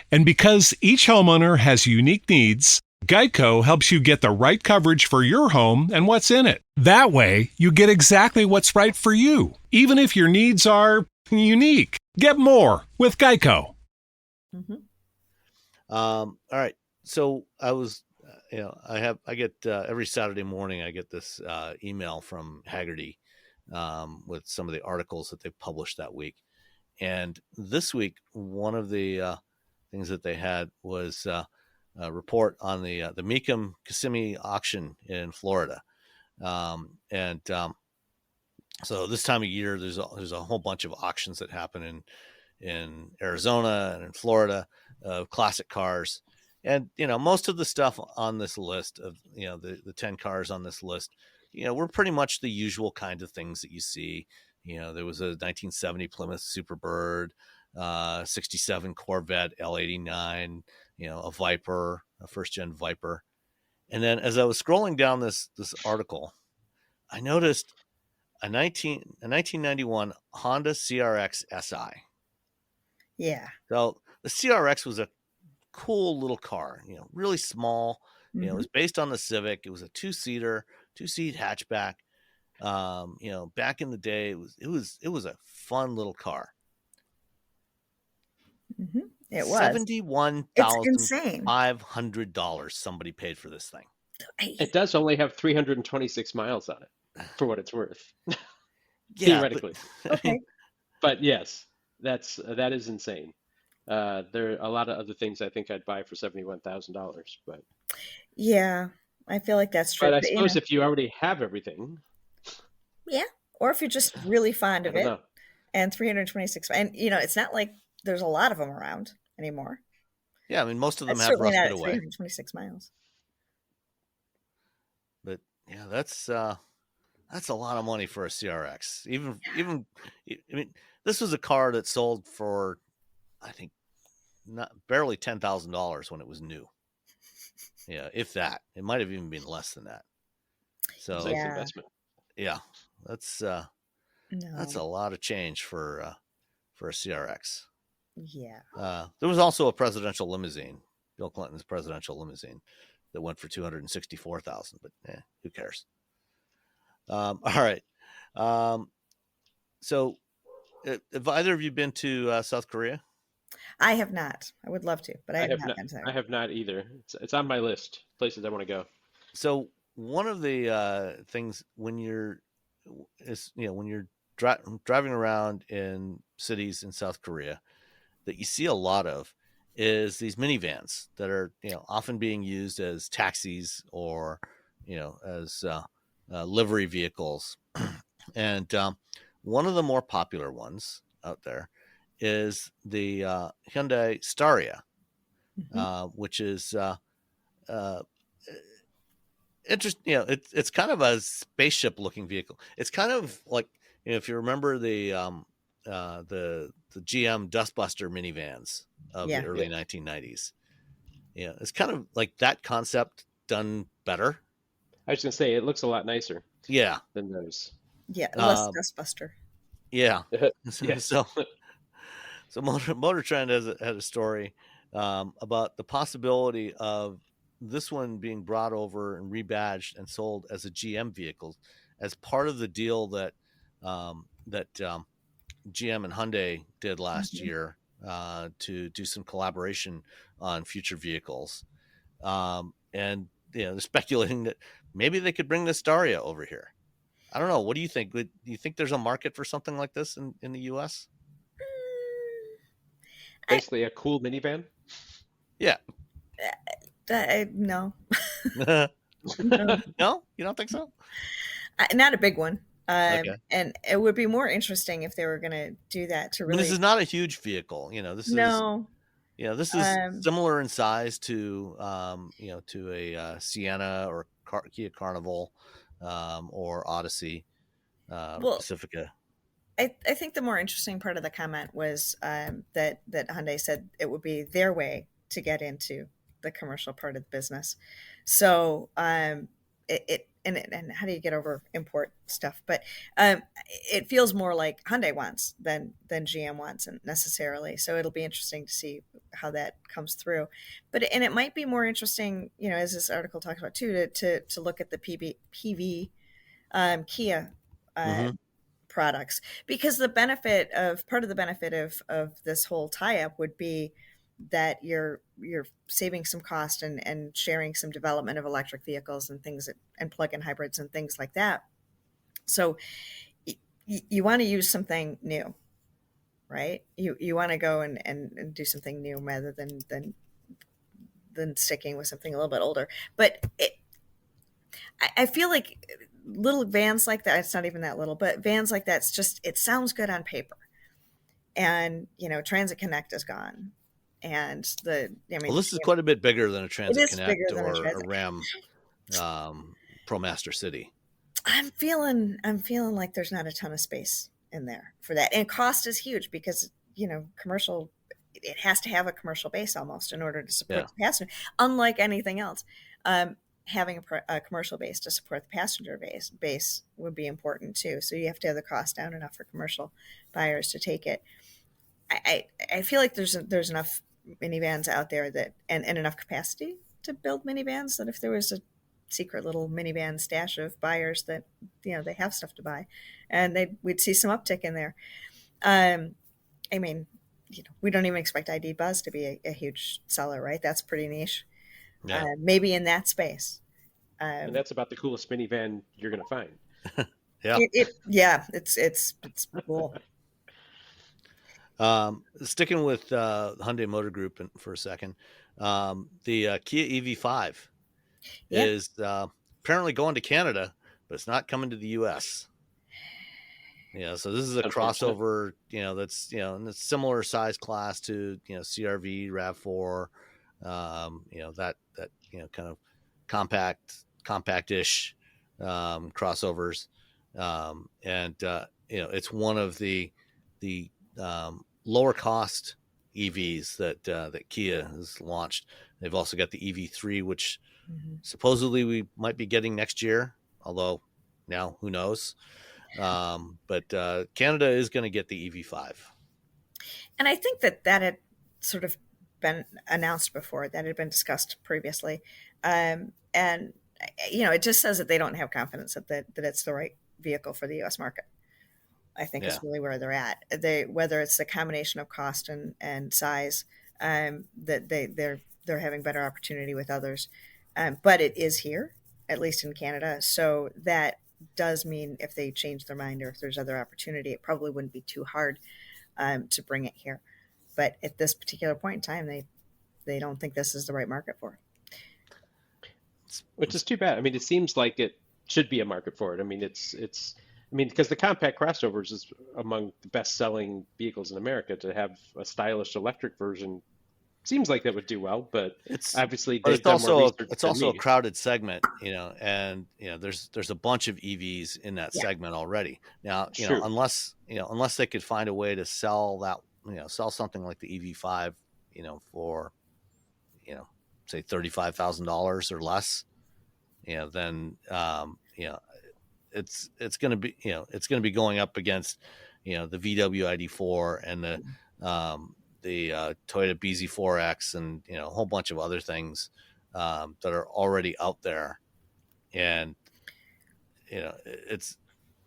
And because each homeowner has unique needs, Geico helps you get the right coverage for your home and what's in it. That way, you get exactly what's right for you, even if your needs are unique. Get more with Geico. All right. So I was, I get every Saturday morning, I get this email from Hagerty with some of the articles that they published that week. And this week, one of the things that they had was a report on the Mecum Kissimmee auction in Florida. So this time of year, there's a whole bunch of auctions that happen in Arizona and in Florida of classic cars. And, most of the stuff on this list of, the 10 cars on this list, were pretty much the usual kind of things that you see. There was a 1970 Plymouth Superbird, 67 Corvette L89, a Viper, a first-gen Viper. And then as I was scrolling down this article, I noticed a 1991 Honda CRX SI. Yeah. So the CRX was a cool little car, really small. It was based on the Civic. It was a two-seat hatchback. Back in the day, it was a fun little car. It was $71,500 somebody paid for this thing. It does only have 326 miles on it, for what it's worth. Theoretically. But yes, that is insane. There are a lot of other things I think I'd buy for $71,000, but yeah, I feel like that's true. But I suppose if you already have everything, yeah, or if you're just really fond I of don't it. know. And 326, and it's not like there's a lot of them around anymore. Yeah, I mean, most of them That's have certainly not rusted at away. 326 miles. But yeah, that's a lot of money for a CRX. I mean, this was a car that sold for, I think, not barely $10,000 when it was new. Yeah, if that. It might have even been less than that. So Nice investment. yeah, that's a lot of change for a CRX. Yeah. There was also a presidential limousine, Bill Clinton's presidential limousine, that went for $264,000. But who cares? All right. So, have either of you been to South Korea? I have not. I would love to, but I have not been there. I have not either. It's on my list, places I want to go. So one of the things when you're driving around in cities in South Korea that you see a lot of is these minivans that are often being used as taxis or as livery vehicles. And one of the more popular ones out there is the Hyundai Staria, which is interesting. It's kind of a spaceship looking vehicle. It's kind of like if you remember the GM Dustbuster minivans of the early 1990s. Yeah, it's kind of like that concept done better. I was going to say it looks a lot nicer. Yeah, than those. Yeah, less Dustbuster. Yeah. Yes. So Motor Trend had a story about the possibility of this one being brought over and rebadged and sold as a GM vehicle as part of the deal that GM and Hyundai did last year to do some collaboration on future vehicles. And they're speculating that maybe they could bring the Staria over here. I don't know. What do you think? Do you think there's a market for something like this in the U.S.? Basically, a cool minivan. Yeah. No. No, you don't think so? Not a big one. Okay. And it would be more interesting if they were going to do that to really. This is not a huge vehicle. This is similar in size to to a Sienna or Kia Carnival or Odyssey, Pacifica. I think the more interesting part of the comment was that Hyundai said it would be their way to get into the commercial part of the business. So and how do you get over import stuff? But it feels more like Hyundai wants than GM wants necessarily. So it'll be interesting to see how that comes through. But it might be more interesting, as this article talks about too, to look at the PV Kia products, because part of the benefit of this whole tie-up would be that you're saving some cost and sharing some development of electric vehicles and things and plug-in hybrids and things like that. So you want to use something new, right? You want to go and do something new rather than sticking with something a little bit older. But I feel like little vans like that, it's not even that little, but vans like that, it sounds good on paper. And, Transit Connect is gone. And this is quite a bit bigger than a Transit Connect or a Ram ProMaster City. I'm feeling like there's not a ton of space in there for that. And cost is huge because, commercial, it has to have a commercial base almost in order to support the passenger, unlike anything else. Having a commercial base to support the passenger base would be important too. So you have to have the cost down enough for commercial buyers to take it. I feel like there's enough minivans out there that and enough capacity to build minivans that if there was a secret little minivan stash of buyers that they have stuff to buy, and we'd see some uptick in there. We don't even expect ID Buzz to be a huge seller, right? That's pretty niche. Yeah. Maybe in that space. And that's about the coolest minivan you're going to find. It's cool. Sticking with Hyundai Motor Group for a second, the Kia EV5 is apparently going to Canada, but it's not coming to the U.S. Yeah, so this is a crossover, that's, in a similar size class to, CRV, RAV4, that kind of compact-ish crossovers. It's one of the lower cost EVs that Kia has launched. They've also got the EV3, which supposedly we might be getting next year, although now who knows. But Canada is going to get the EV5. And I think that had sort of been announced before, that had been discussed previously. And, it just says that they don't have confidence that it's the right vehicle for the US market. I think is really where they're at. Whether it's the combination of cost and size, that they're having better opportunity with others. But it is here, at least in Canada. So that does mean if they change their mind or if there's other opportunity, it probably wouldn't be too hard to bring it here. But at this particular point in time, they don't think this is the right market for it. Which is too bad. I mean, it seems like it should be a market for it. I mean, because the compact crossovers is among the best-selling vehicles in America. To have a stylish electric version seems like that would do well, but it's obviously it's also a crowded segment, and there's a bunch of EVs in that segment already. Now, unless they could find a way to sell that, sell something like the EV5, for say $35,000 or less, then it's going to be it's going to be going up against the VW ID4 and the Toyota BZ4X and a whole bunch of other things that are already out there, and it's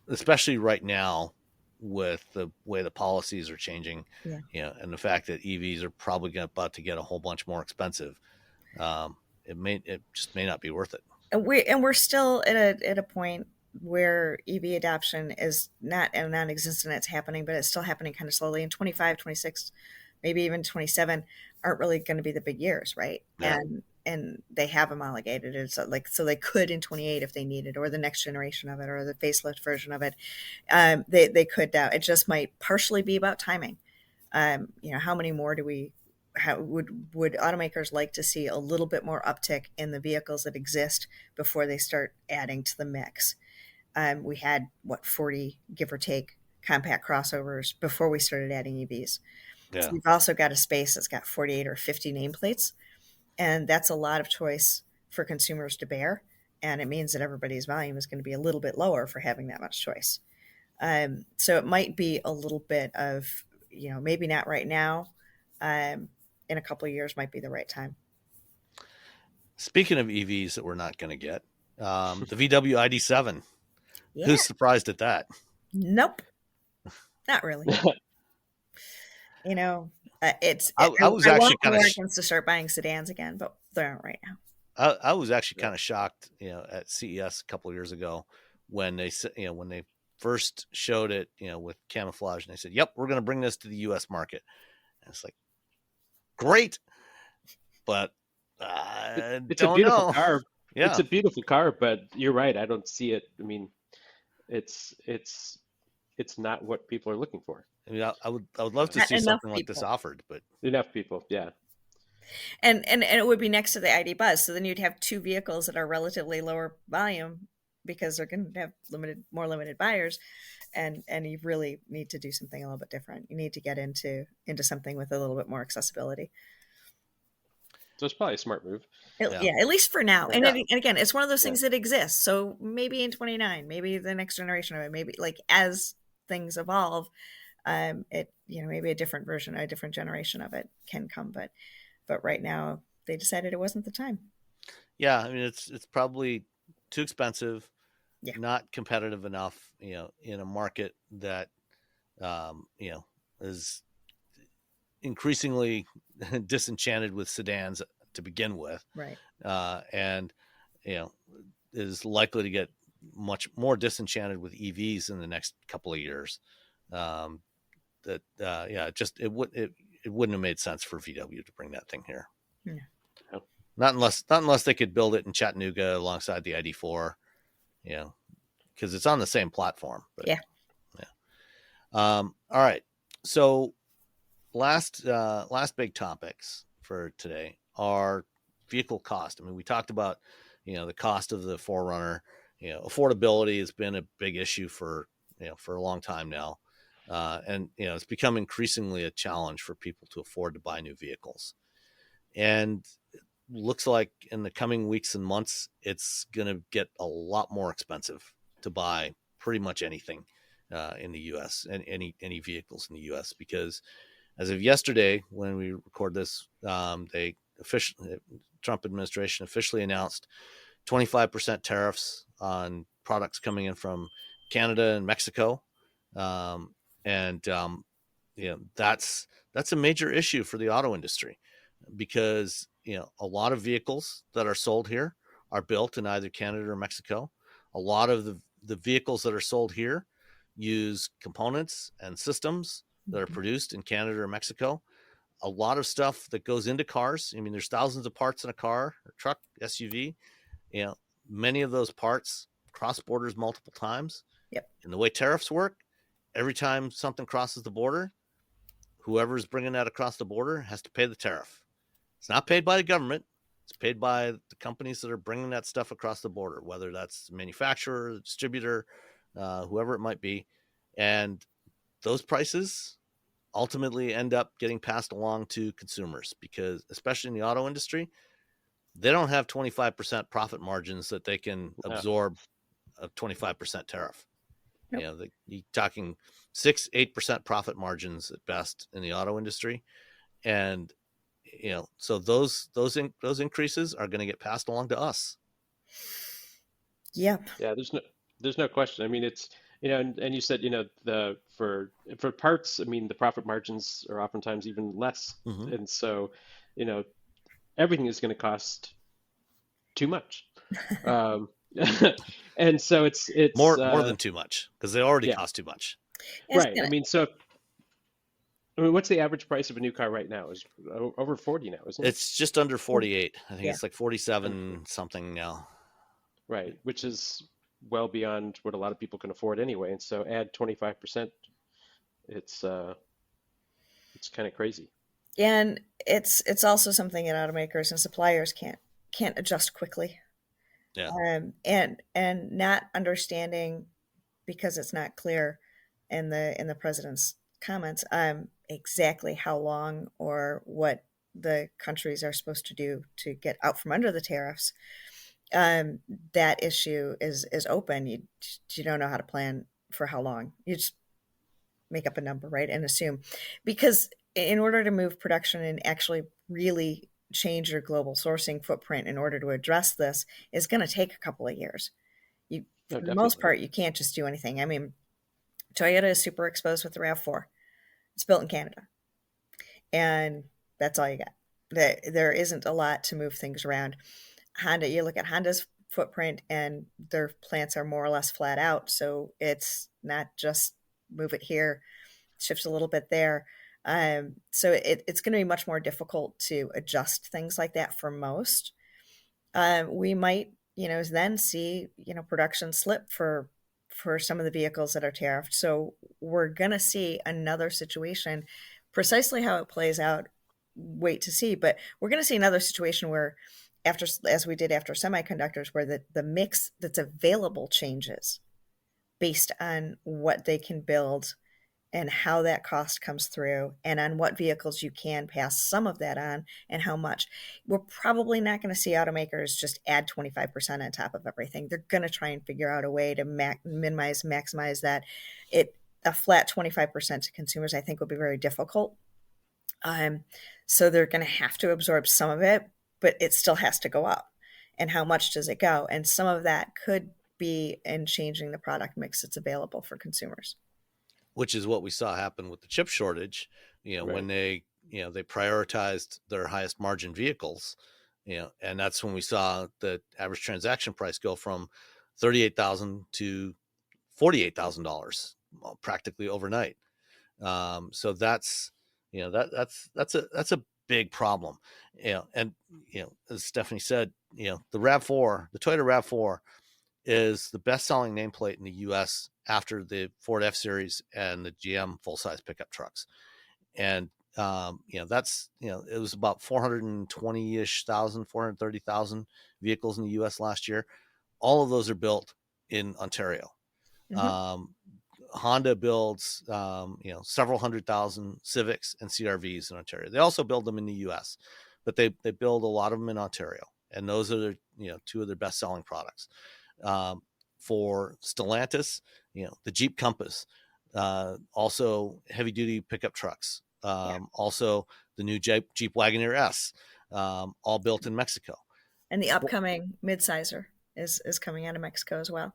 especially right now with the way the policies are changing, and the fact that EVs are probably about to get a whole bunch more expensive. It just may not be worth it. And we're still at a point where EV adoption is not non-existent. It's happening, but it's still happening kind of slowly. In 25, 26, maybe even 27 aren't really going to be the big years, right? Yeah. And they have homologated it. So they could in 28 if they needed, or the next generation of it, or the facelift version of it. They could now. It just might partially be about timing. How many more would automakers like to see a little bit more uptick in the vehicles that exist before they start adding to the mix? We had 40, give or take, compact crossovers before we started adding EVs. Yeah. So we've also got a space that's got 48 or 50 nameplates, and that's a lot of choice for consumers to bear. And it means that everybody's volume is going to be a little bit lower for having that much choice. So it might be a little bit of, maybe not right now. In a couple of years might be the right time. Speaking of EVs that we're not going to get, the VW ID7. Yeah. Who's surprised at that? Nope, not really. I was actually kind of Americans to start buying sedans again, but they aren't right now. I was actually kind of shocked, at CES a couple of years ago when they said, when they first showed it, with camouflage, and they said, "Yep, we're going to bring this to the U.S. market." And it's like, great, but it's a beautiful car. Yeah, it's a beautiful car, but you're right. I don't see it. I mean, it's not what people are looking for. I mean, I would love to see something like this offered, but enough people, yeah. And it would be next to the ID Buzz, so then you'd have two vehicles that are relatively lower volume because they're going to have more limited buyers, and you really need to do something a little bit different. You need to get into something with a little bit more accessibility. So it's probably a smart move. Yeah, at least for now. And again, it's one of those things that exists. So maybe in 29, maybe the next generation of it, maybe like as things evolve, maybe a different version, a different generation of it can come. But right now they decided it wasn't the time. Yeah, I mean it's probably too expensive, not competitive enough, in a market that is increasingly disenchanted with sedans to begin with, right? And is likely to get much more disenchanted with EVs in the next couple of years. It wouldn't have made sense for VW to bring that thing here. Yeah. Not unless they could build it in Chattanooga alongside the ID4, because it's on the same platform. But, yeah. All right. So last big topics for today are vehicle cost. I mean, we talked about, the cost of the 4Runner. Affordability has been a big issue for a long time now. And it's become increasingly a challenge for people to afford to buy new vehicles. And looks like in the coming weeks and months, it's going to get a lot more expensive to buy pretty much anything in the U.S. and any vehicles in the U.S. because as of yesterday, when we record this, the Trump administration officially announced 25% tariffs on products coming in from Canada and Mexico, and that's a major issue for the auto industry because a lot of vehicles that are sold here are built in either Canada or Mexico. A lot of the vehicles that are sold here use components and systems that are produced in Canada or Mexico. A lot of stuff that goes into cars. I mean, there's thousands of parts in a car, or truck, SUV. Many of those parts cross borders multiple times. Yep. And the way tariffs work, every time something crosses the border, whoever's bringing that across the border has to pay the tariff. It's not paid by the government. It's paid by the companies that are bringing that stuff across the border, whether that's the manufacturer, the distributor, whoever it might be. And those prices ultimately end up getting passed along to consumers because, especially in the auto industry, they don't have 25% profit margins that they can absorb a 25% tariff. Nope. You're talking 6-8% profit margins at best in the auto industry. And, so those increases are going to get passed along to us. Yep. Yeah, there's no question. I mean, it's, and you said, for parts, I mean, the profit margins are oftentimes even less. Mm-hmm. And so, everything is going to cost too much. And so it's more than too much because they already cost too much. Right. I mean, what's the average price of a new car right now? Is over 40 now, isn't it? It's just under 48. I think it's like 47 something now. Right, which is well beyond what a lot of people can afford anyway. And so add 25%, it's kind of crazy. And it's also something that automakers and suppliers can't adjust quickly. Yeah. And not understanding, because it's not clear in the president's comments, exactly how long or what the countries are supposed to do to get out from under the tariffs. That issue is open. You don't know how to plan for how long. You just make up a number, right, and assume. Because in order to move production and actually really change your global sourcing footprint in order to address this is going to take a couple of years. For the most part, you can't just do anything. I mean, Toyota is super exposed with the RAV4. It's built in Canada. And that's all you got. There isn't a lot to move things around. Honda, you look at Honda's footprint and their plants are more or less flat out. So it's not just move it here, shift a little bit there. So it's going to be much more difficult to adjust things like that for most. We might, then see, production slip for some of the vehicles that are tariffed. So we're going to see another situation, precisely how it plays out. Wait to see, but we're going to see another situation where as we did after semiconductors, where the mix that's available changes based on what they can build and how that cost comes through and on what vehicles you can pass some of that on and how much. We're probably not going to see automakers just add 25% on top of everything. They're going to try and figure out a way to maximize that. A flat 25% to consumers, I think, would be very difficult. So they're going to have to absorb some of it, but it still has to go up. And how much does it go? And some of that could be in changing the product mix that's available for consumers. Which is what we saw happen with the chip shortage, right. When they prioritized their highest margin vehicles, and that's when we saw the average transaction price go from $38,000 to $48,000 practically overnight. So that's a big problem. And as Stephanie said, the Toyota RAV4 is the best-selling nameplate in the U.S. after the Ford F-Series and the GM full-size pickup trucks. And that's it was about 420-ish thousand, 430,000 vehicles in the U.S. last year. All of those are built in Ontario. Mm-hmm. Honda builds several 100,000 Civics and CRVs in Ontario. They also build them in the U.S., but they build a lot of them in Ontario, and those are their two of their best-selling products. For Stellantis, the Jeep Compass, also heavy-duty pickup trucks, also the new Jeep Wagoneer S, all built in Mexico. And the upcoming midsizer is coming out of Mexico as well.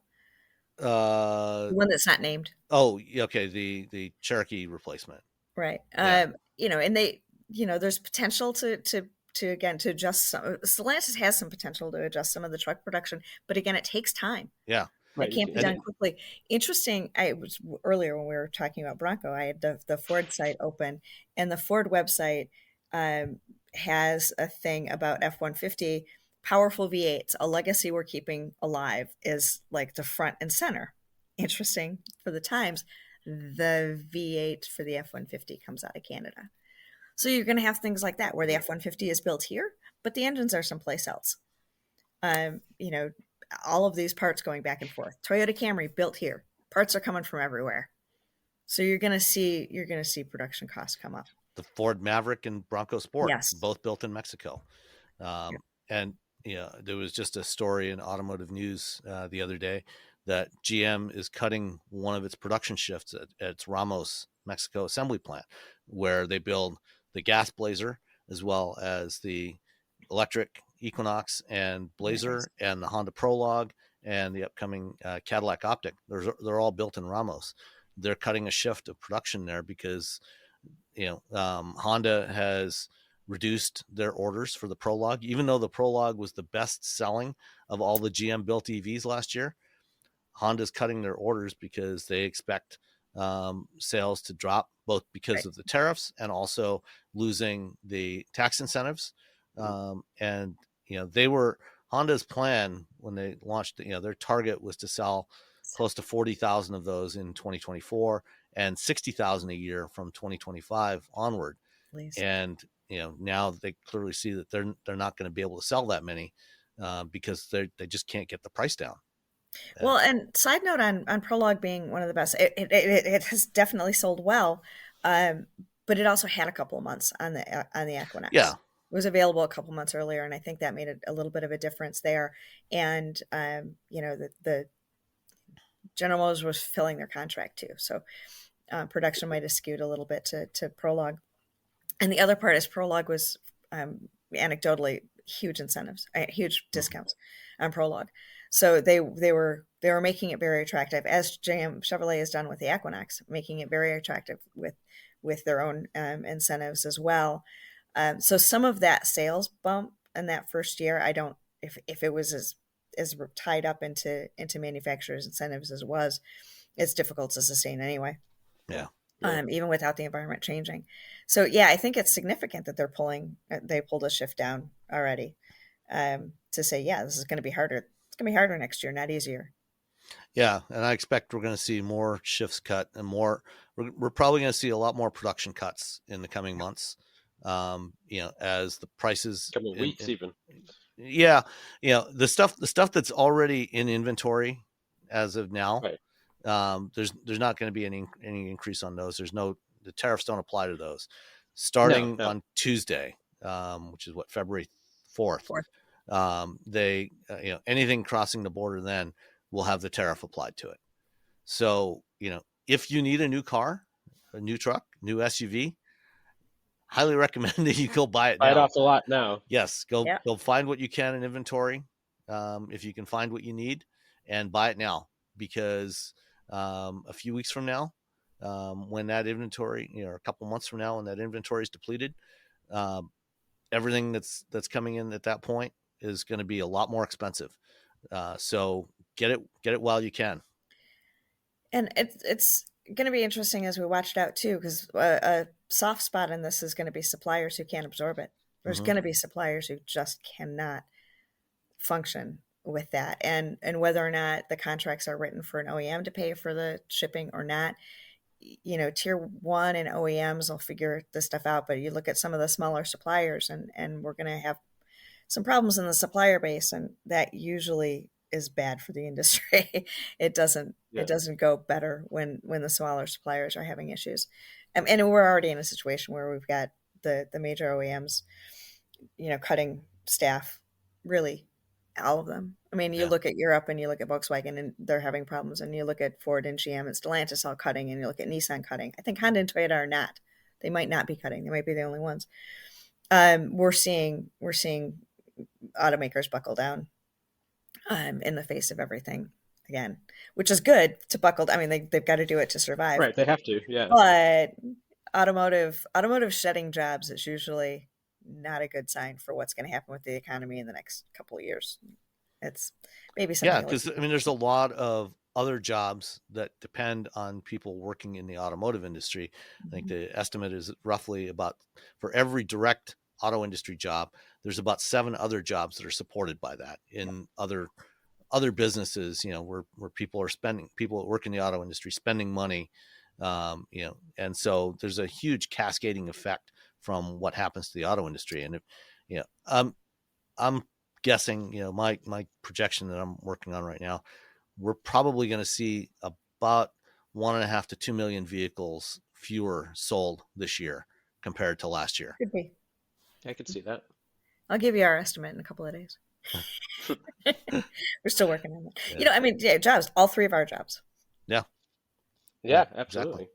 The one that's not named. Oh, okay. The Cherokee replacement. Right. Yeah. And they, there's potential to adjust some. Stellantis has some potential to adjust some of the truck production, but again, it takes time. Yeah. It can't be done quickly. Interesting. I was earlier when we were talking about Bronco, I had the Ford site open, and the Ford website has a thing about F-150 powerful V8s. A legacy we're keeping alive is like the front and center. Interesting for the times. The V8 for the F-150 comes out of Canada. So you're going to have things like that where the F-150 is built here, but the engines are someplace else. All of these parts going back and forth. Toyota Camry built here. Parts are coming from everywhere. So you're going to see production costs come up. The Ford Maverick and Bronco Sport, yes, both built in Mexico. And there was just a story in Automotive News the other day that GM is cutting one of its production shifts at its Ramos, Mexico assembly plant, where they build the gas Blazer as well as the electric Equinox and Blazer and the Honda Prologue and the upcoming Cadillac Optiq. They're all built in Ramos. They're cutting a shift of production there because Honda has reduced their orders for the Prologue, even though the Prologue was the best selling of all the GM built EVs last year. Honda's cutting their orders because they expect sales to drop, both because of the tariffs and also losing the tax incentives. Honda's plan when they launched, their target was to sell close to 40,000 of those in 2024 and 60,000 a year from 2025 onward. Please. And now they clearly see that they're not going to be able to sell that many because they just can't get the price down. Well, and side note on Prologue being one of the best, it has definitely sold well, but it also had a couple of months on the Equinox. Yeah, it was available a couple months earlier, and I think that made a little bit of a difference there. And the General Motors was filling their contract too, so production might have skewed a little bit to Prologue. And the other part is Prologue was anecdotally huge incentives, huge discounts on Prologue. So they were making it very attractive, as Chevrolet has done with the Equinox, making it very attractive with their own incentives as well. So some of that sales bump in that first year, I don't, if it was as tied up into manufacturers' incentives as it was, it's difficult to sustain anyway. Yeah. Even without the environment changing. So yeah, I think it's significant that they pulled a shift down already to say, yeah, this is going to be harder. It's going to be harder next year, not easier. Yeah. And I expect we're going to see more shifts cut and we're probably going to see a lot more production cuts in the coming months. As the prices coming weeks even. Yeah. The stuff that's already in inventory as of now, right. There's not going to be any increase on those. The tariffs don't apply to those. Starting on Tuesday, which is February 4th. They anything crossing the border then will have the tariff applied to it. So if you need a new car, a new truck, new SUV, highly recommend that you go buy it. Buy it off the lot now. Yes, go find what you can in inventory, if you can find what you need, and buy it now. Because a few weeks from now, when that inventory, a couple months from now, when that inventory is depleted, everything that's coming in at that point is going to be a lot more expensive. So get it while you can. And it's going to be interesting as we watch it out too, because a soft spot in this is going to be suppliers who can't absorb it. There's going to be suppliers who just cannot function with that, and whether or not the contracts are written for an OEM to pay for the shipping or not. Tier one and OEMs will figure this stuff out, but you look at some of the smaller suppliers, and we're going to have some problems in the supplier base, and that usually is bad for the industry. It doesn't go better when the smaller suppliers are having issues. And we're already in a situation where we've got the major OEMs, cutting staff, really, all of them. I mean, you look at Europe and you look at Volkswagen and they're having problems, and you look at Ford and GM and Stellantis all cutting, and you look at Nissan cutting. I think Honda and Toyota are not. They might not be cutting. They might be the only ones. We're seeing automakers buckle down in the face of everything again, which is good to buckle. I mean, they've got to do it to survive. Right. They have to. Yeah. But automotive shedding jobs is usually not a good sign for what's going to happen with the economy in the next couple of years. It's maybe something. Yeah, because there's a lot of other jobs that depend on people working in the automotive industry. I think the estimate is roughly about, for every direct auto industry job, there's about 7 other jobs that are supported by that in other businesses, where people that work in the auto industry spending money, and so there's a huge cascading effect from what happens to the auto industry. And I'm guessing, my projection that I'm working on right now, we're probably going to see about 1.5 to 2 million vehicles fewer sold this year compared to last year. Could be. I could see that. I'll give you our estimate in a couple of days. We're still working on that. Yeah. Jobs, all 3 of our jobs. Yeah, absolutely. Exactly.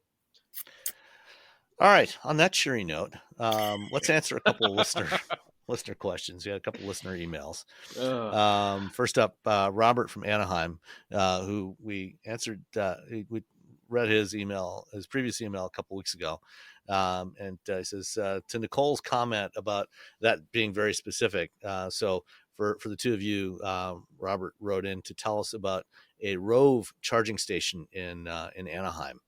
All right. On that cheery note, let's answer a couple of listener questions. We had a couple of listener emails. First up, Robert from Anaheim, who we answered. We read his previous email a couple weeks ago. And he says, to Nicole's comment about that being very specific. So for the two of you, Robert wrote in to tell us about a Rove charging station in Anaheim,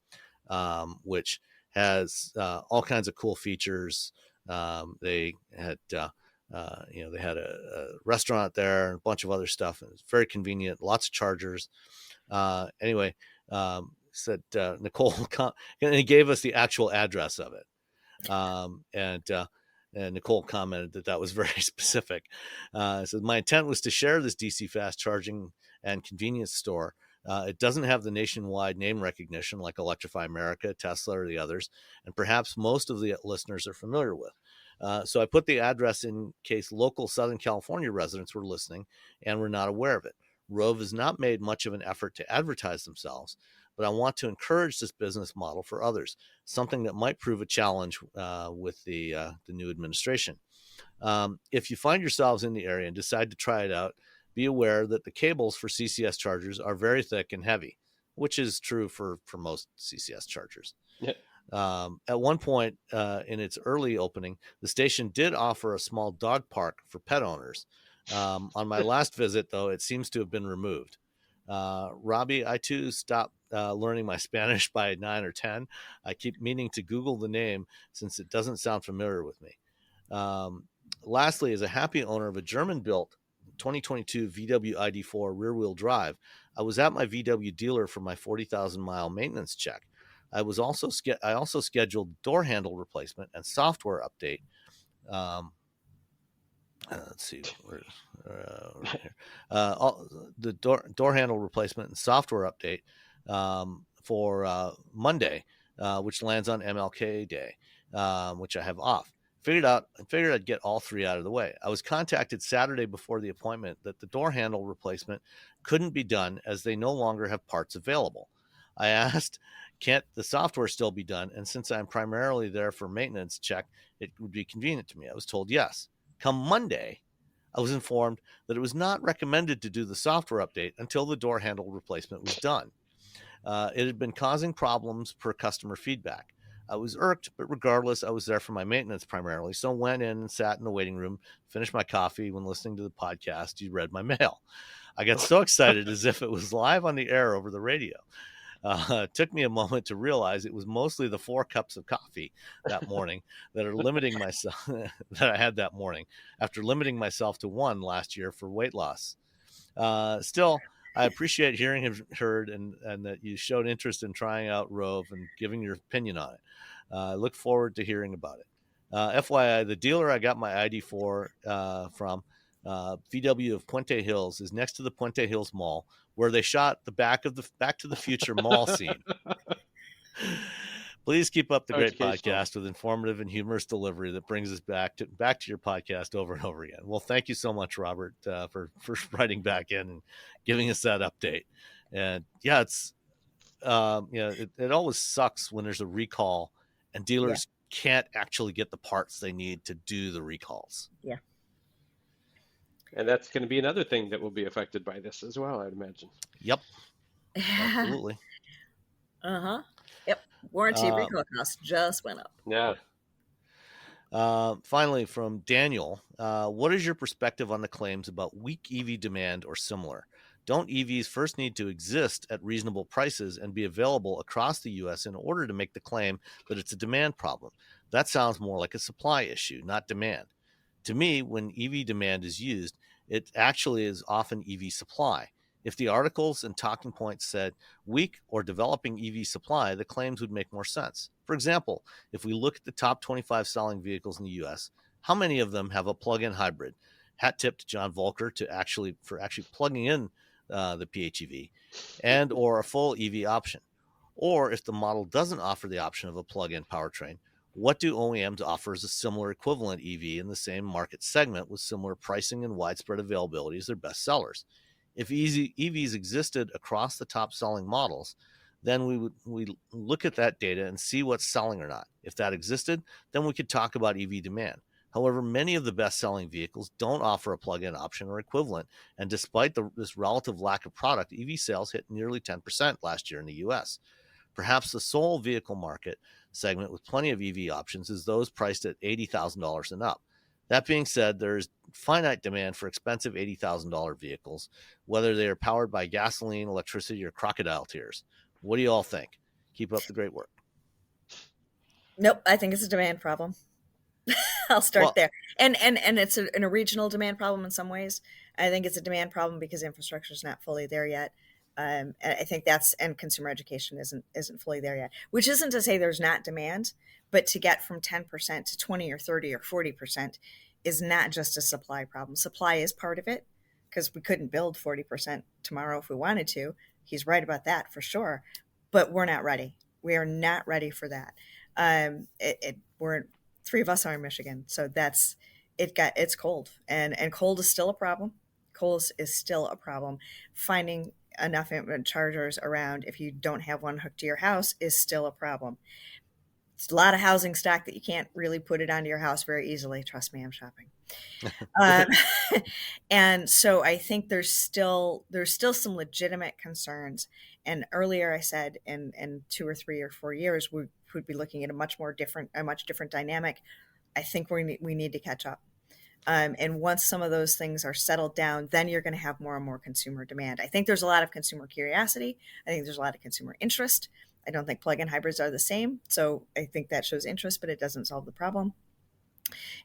which has all kinds of cool features. They had they had a restaurant there and a bunch of other stuff. And it's very convenient, lots of chargers. Anyway, said Nicole, and he gave us the actual address of it. And Nicole commented that was very specific. So my intent was to share this DC fast charging and convenience store. It doesn't have the nationwide name recognition like Electrify America, Tesla, or the others, and perhaps most of the listeners are familiar with. So I put the address in case local Southern California residents were listening and were not aware of it. Rove has not made much of an effort to advertise themselves, but I want to encourage this business model for others, something that might prove a challenge with the new administration. If you find yourselves in the area and decide to try it out, be aware that the cables for CCS chargers are very thick and heavy, which is true for most CCS chargers. Yeah. At one point in its early opening, the station did offer a small dog park for pet owners. On my last visit, though, it seems to have been removed. Robbie, I too stopped learning my Spanish by 9 or 10. I keep meaning to Google the name since it doesn't sound familiar with me. Lastly, as a happy owner of a German-built 2022 VW ID4 rear-wheel drive, I was at my VW dealer for my 40,000-mile maintenance check. I also scheduled door handle replacement and software update. Let's see, the door handle replacement and software update for Monday, which lands on MLK Day, which I have off. Figured I'd get all 3 out of the way. I was contacted Saturday before the appointment that the door handle replacement couldn't be done as they no longer have parts available. I asked, can't the software still be done? And since I'm primarily there for maintenance check, it would be convenient to me. I was told yes. Come Monday, I was informed that it was not recommended to do the software update until the door handle replacement was done. It had been causing problems per customer feedback. I was irked, but regardless, I was there for my maintenance primarily, so went in and sat in the waiting room, finished my coffee. When listening to the podcast, you read my mail. I got so excited as if it was live on the air over the radio. It took me a moment to realize it was mostly the 4 cups of coffee that morning that are limiting myself that I had that morning after limiting myself to 1 last year for weight loss. Still, I appreciate hearing and heard, and that you showed interest in trying out Rove and giving your opinion on it. I look forward to hearing about it. FYI, the dealer I got my ID4 from, VW of Puente Hills, is next to the Puente Hills Mall, where they shot the Back to the Future mall scene. Please keep up the great podcast with informative and humorous delivery that brings us back to your podcast over and over again. Well, thank you so much, Robert, for writing back in and giving us that update. And yeah, it's it always sucks when there's a recall and dealers can't actually get the parts they need to do the recalls. Yeah. And that's going to be another thing that will be affected by this as well, I'd imagine. Yep. Absolutely. Uh-huh. Yep. Warranty recall costs just went up. Yeah. Finally, from Daniel, what is your perspective on the claims about weak EV demand or similar? Don't EVs first need to exist at reasonable prices and be available across the U.S. in order to make the claim that it's a demand problem? That sounds more like a supply issue, not demand. To me, when EV demand is used, it actually is often EV supply. If the articles and talking points said weak or developing EV supply, the claims would make more sense. For example, if we look at the top 25 selling vehicles in the U.S., how many of them have a plug-in hybrid? Hat tip to John Volker for actually plugging in the PHEV and or a full EV option. Or if the model doesn't offer the option of a plug-in powertrain, what do OEMs offer as a similar equivalent EV in the same market segment with similar pricing and widespread availability as their best sellers? If EVs existed across the top selling models, then we look at that data and see what's selling or not. If that existed, then we could talk about EV demand. However, many of the best-selling vehicles don't offer a plug-in option or equivalent, and despite this relative lack of product, EV sales hit nearly 10% last year in the U.S. Perhaps the sole vehicle market segment with plenty of EV options is those priced at $80,000 and up. That being said, there's finite demand for expensive $80,000 vehicles, whether they are powered by gasoline, electricity, or crocodile tears. What do you all think? Keep up the great work. Nope, I think it's a demand problem. I'll start there. And it's a regional demand problem in some ways. I think it's a demand problem because infrastructure is not fully there yet. And I think and consumer education isn't fully there yet, which isn't to say there's not demand, but to get from 10% to 20 or 30 or 40% is not just a supply problem. Supply is part of it because we couldn't build 40% tomorrow if we wanted to. He's right about that for sure, but we're not ready. We are not ready for that. We're 3 of us are in Michigan, so it's cold and cold is still a problem. Cold is still a problem. Finding enough chargers around if you don't have one hooked to your house is still a problem. It's a lot of housing stock that you can't really put it onto your house very easily. Trust me, I'm shopping. And so I think there's still some legitimate concerns. And earlier I said in 2 or 3 or 4 years, we would be looking at a much different dynamic. I think we need to catch up. And once some of those things are settled down, then you're going to have more and more consumer demand. I think there's a lot of consumer curiosity. I think there's a lot of consumer interest. I don't think plug-in hybrids are the same. So I think that shows interest, but it doesn't solve the problem.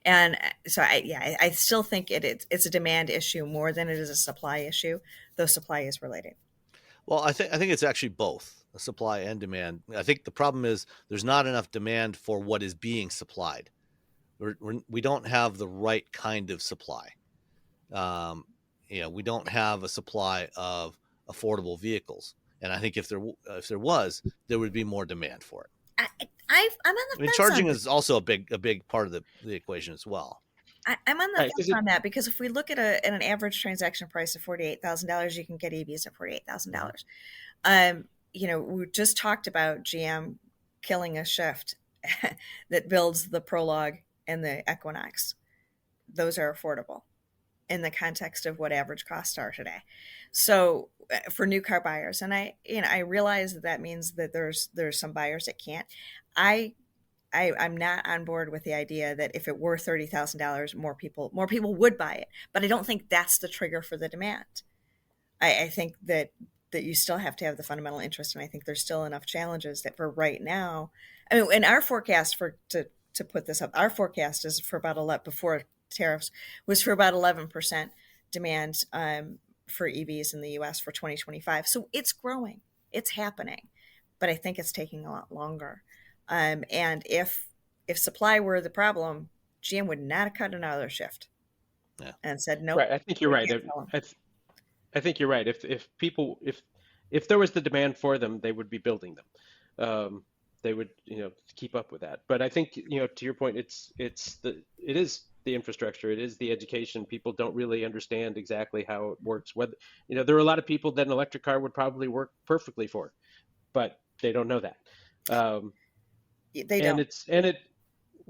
And so I still think it's a demand issue more than it is a supply issue, though supply is related. Well, I think it's actually both supply and demand. I think the problem is there's not enough demand for what is being supplied. We don't have the right kind of supply. We don't have a supply of affordable vehicles. And I think if there was, there would be more demand for it. I'm on the fence. Charging is also a big part of the equation as well. I'm on the fence on that because if we look at an average transaction price of $48,000, you can get EVs at $48,000. We just talked about GM killing a shift that builds the Prologue and the Equinox. Those are affordable in the context of what average costs are today. So for new car buyers, and I realize that means that there's some buyers that can't. I'm not on board with the idea that if it were $30,000, more people would buy it. But I don't think that's the trigger for the demand. I think that you still have to have the fundamental interest, and I think there's still enough challenges that for right now. I mean, in our forecast to put this up, our forecast is for about 11 before tariffs was for about 11% demand for EVs in the US for 2025. So it's growing, it's happening, but I think it's taking a lot longer. And if supply were the problem, GM would not have cut another shift and said, nope. Right. I think you're right. I think you're right. If there was the demand for them, they would be building them. They would, keep up with that. But I think, to your point, it is the infrastructure, it is the education. People don't really understand exactly how it works. Whether, there are a lot of people that an electric car would probably work perfectly for, but they don't know that. They don't.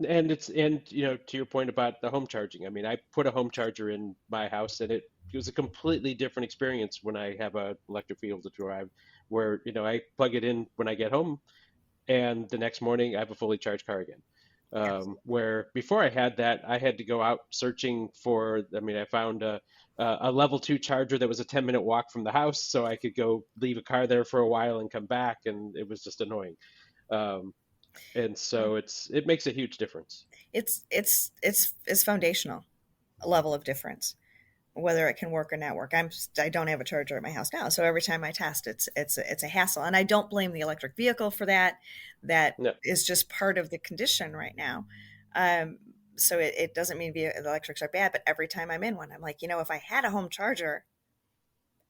And to your point about the home charging, I mean, I put a home charger in my house, and it was a completely different experience when I have an electric vehicle to drive, where I plug it in when I get home, and the next morning I have a fully charged car again. Where before I had that, I had to go out searching for. I mean, I found a level 2 charger that was a 10-minute walk from the house, so I could go leave a car there for a while and come back, and it was just annoying. And so it makes a huge difference. It's foundational, a level of difference, whether it can work or not work. I don't have a charger at my house now, so every time I test, it's a hassle, and I don't blame the electric vehicle for that. That is just part of the condition right now. So it doesn't mean the electrics are bad, but every time I'm in one, I'm like, if I had a home charger,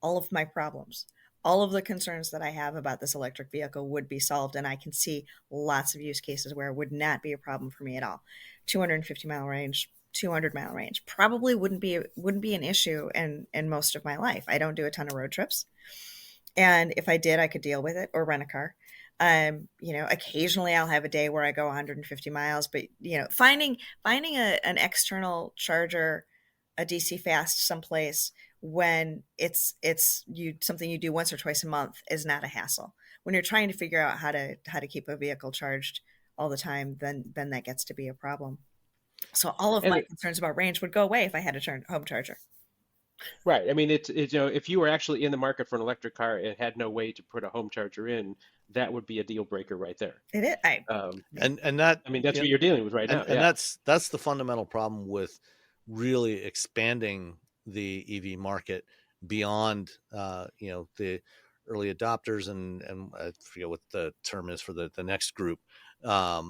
all of my problems, all of the concerns that I have about this electric vehicle would be solved. And I can see lots of use cases where it would not be a problem for me at all. 250-mile range, 200-mile range probably wouldn't be an issue in most of my life. I don't do a ton of road trips, and if I did, I could deal with it or rent a car. Occasionally I'll have a day where I go 150 miles, but finding an external charger, a DC fast someplace when it's something you do once or twice a month is not a hassle. When you're trying to figure out how to keep a vehicle charged all the time, then that gets to be a problem. So all of my concerns about range would go away if I had a home charger. Right. I mean, it's if you were actually in the market for an electric car and had no way to put a home charger in, that would be a deal breaker right there. It is. And that, I mean, that's what you're dealing with right now. And that's the fundamental problem with really expanding the EV market beyond the early adopters and I forget what the term is for the next group. But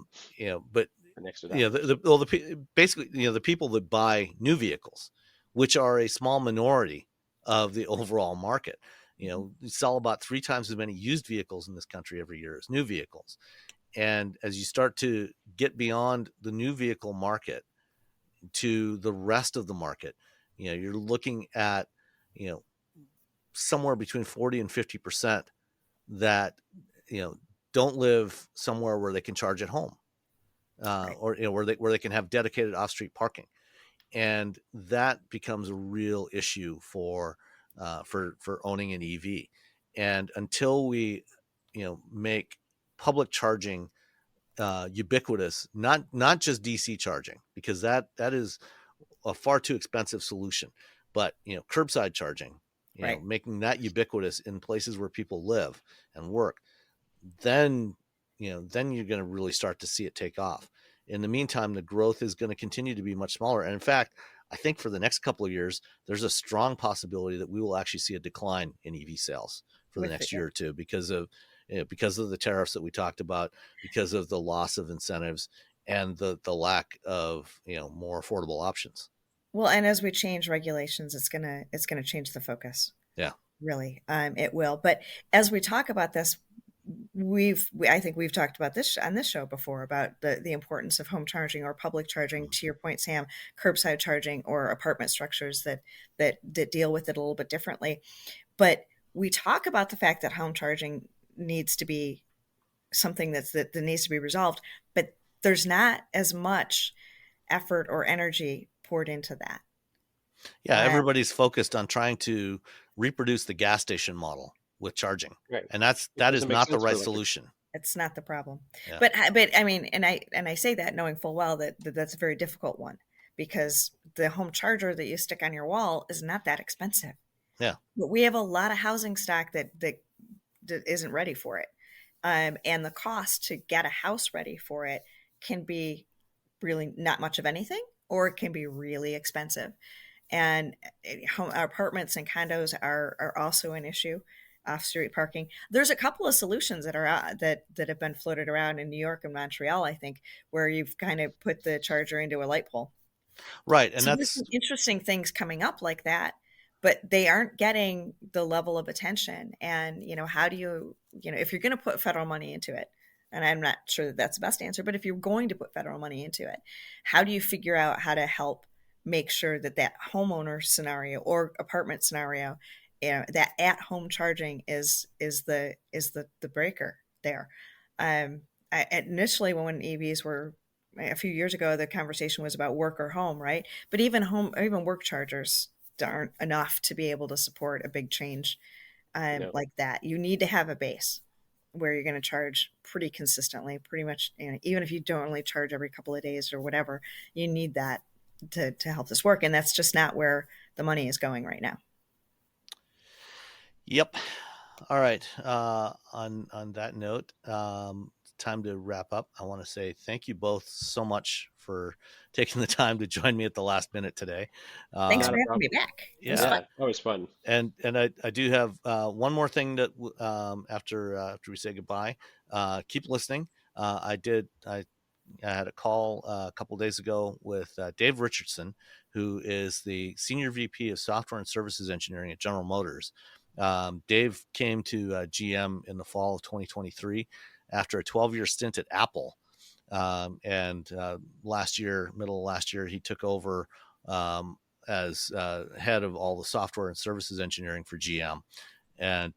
basically the people that buy new vehicles, which are a small minority of the overall market. You sell about 3 times as many used vehicles in this country every year as new vehicles. And as you start to get beyond the new vehicle market to the rest of the market, you're looking at, somewhere between 40 and 50% that, don't live somewhere where they can charge at home, or where they can have dedicated off-street parking. And that becomes a real issue for owning an EV. And until we, make public charging ubiquitous, not just DC charging, because that is a far too expensive solution, but curbside charging, making that ubiquitous in places where people live and work, then you're going to really start to see it take off. In the meantime, the growth is going to continue to be much smaller. And in fact, I think for the next couple of years, there's a strong possibility that we will actually see a decline in EV sales for the next year or two because of the tariffs that we talked about, because of the loss of incentives and the lack of, more affordable options. Well, and as we change regulations, it's gonna change the focus. Yeah, really, it will. But as we talk about this, I think we've talked about this on this show before about the importance of home charging or public charging. To your point, Sam, curbside charging or apartment structures that deal with it a little bit differently. But we talk about the fact that home charging needs to be something that needs to be resolved, but there's not as much effort or energy poured into that. Yeah, everybody's focused on trying to reproduce the gas station model with charging, right? And that is not the right solution. It's not the problem. Yeah. But I mean, and I say that knowing full well that that's a very difficult one, because the home charger that you stick on your wall is not that expensive. Yeah, but we have a lot of housing stock that isn't ready for it, and the cost to get a house ready for it can be really not much of anything, or it can be really expensive. and home apartments and condos are also an issue. Off-street parking. There's a couple of solutions that are that have been floated around in New York and Montreal, I think, where you've kind of put the charger into a light pole. Right, and So there's some interesting things coming up like that, but they aren't getting the level of attention. And how do you if you're going to put federal money into it, and I'm not sure that that's the best answer, but if you're going to put federal money into it, how do you figure out how to help make sure that that homeowner scenario or apartment scenario, that at-home charging is the breaker there. Initially, when EVs were a few years ago, the conversation was about work or home, right? But even work chargers aren't enough to be able to support a big change like that. You need to have a base where you're going to charge pretty consistently, pretty much, even if you don't only charge every couple of days or whatever, you need that to help this work. And that's just not where the money is going right now. Yep. All right. On that note, time to wrap up. I want to say thank you both so much for taking the time to join me at the last minute today. Thanks for having me back. Yeah, always fun. And I do have one more thing that after we say goodbye, keep listening. I had a call a couple of days ago with Dave Richardson, who is the Senior VP of Software and Services Engineering at General Motors. Dave came to GM in the fall of 2023 after a 12-year stint at Apple. And middle of last year, he took over as head of all the software and services engineering for GM. And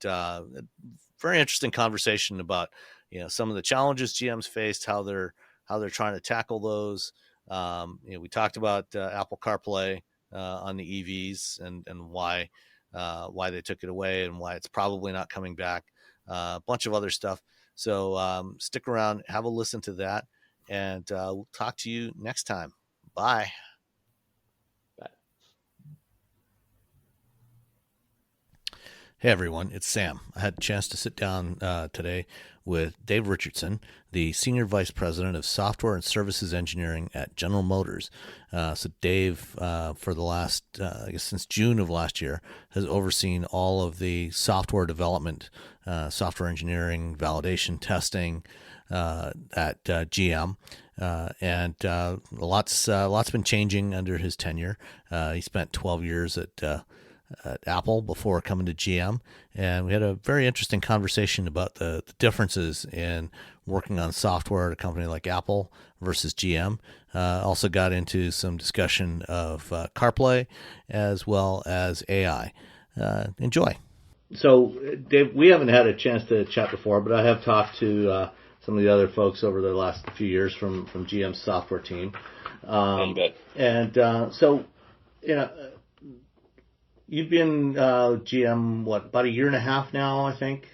very interesting conversation about some of the challenges GM's faced, how they're trying to tackle those. We talked about Apple CarPlay on the EVs and why they took it away and why it's probably not coming back. A bunch of other stuff. So stick around, have a listen to that, and we'll talk to you next time. Bye. Hey everyone, it's Sam. I had a chance to sit down today with Dave Richardson, the Senior Vice President of Software and Services Engineering at General Motors. So Dave, for the last, since June of last year, has overseen all of the software development, software engineering, validation, testing at GM. And lots been changing under his tenure. He spent 12 years at Apple before coming to GM, and we had a very interesting conversation about the differences in working on software at a company like Apple versus GM. Also got into some discussion of CarPlay as well as AI. Enjoy. So, Dave, we haven't had a chance to chat before, but I have talked to some of the other folks over the last few years from GM's software team. You've been GM, about a year and a half now, I think?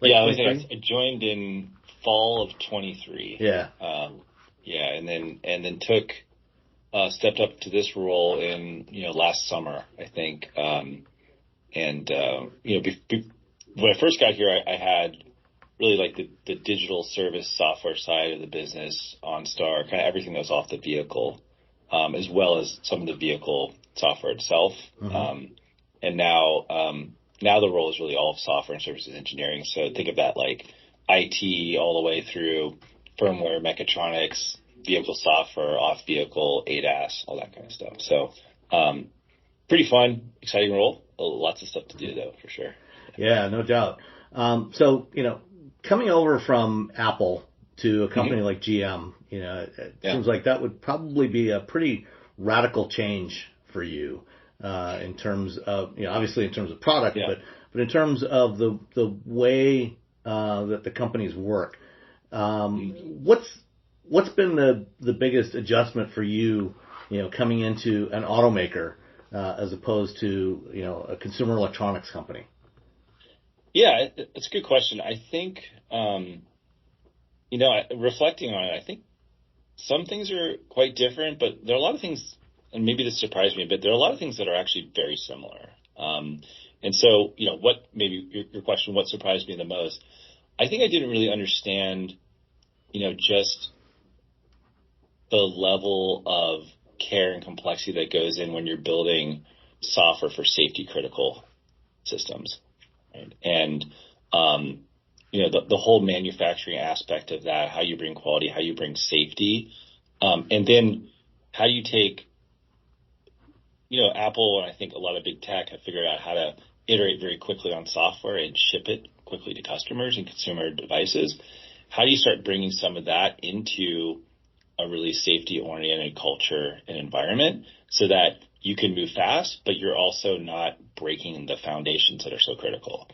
I joined in fall of 23. Yeah. And then stepped up to this role in, last summer, I think. When I first got here, I had really like the digital service software side of the business on Star, kind of everything that was off the vehicle, as well as some of the vehicle software itself. Mm-hmm. And now the role is really all of software and services engineering. So think of that like IT all the way through firmware, mechatronics, vehicle software, off vehicle, ADAS, all that kind of stuff. So pretty fun, exciting role. Lots of stuff to do though, for sure. Yeah, no doubt. Coming over from Apple to a company like GM, it seems like that would probably be a pretty radical change for you in terms of, obviously in terms of product, but in terms of the way that the companies work. What's been the biggest adjustment for you, coming into an automaker as opposed to, a consumer electronics company? Yeah, it's a good question. I think, reflecting on it, I think some things are quite different, but there are a lot of things, and maybe this surprised me a bit, there are a lot of things that are actually very similar. And so, what maybe your question, what surprised me the most? I think I didn't really understand, just the level of care and complexity that goes in when you're building software for safety critical systems. Right? And, the whole manufacturing aspect of that, how you bring quality, how you bring safety, and then how you take, Apple and I think a lot of big tech have figured out how to iterate very quickly on software and ship it quickly to customers and consumer devices. How do you start bringing some of that into a really safety-oriented culture and environment so that you can move fast, but you're also not breaking the foundations that are so critical?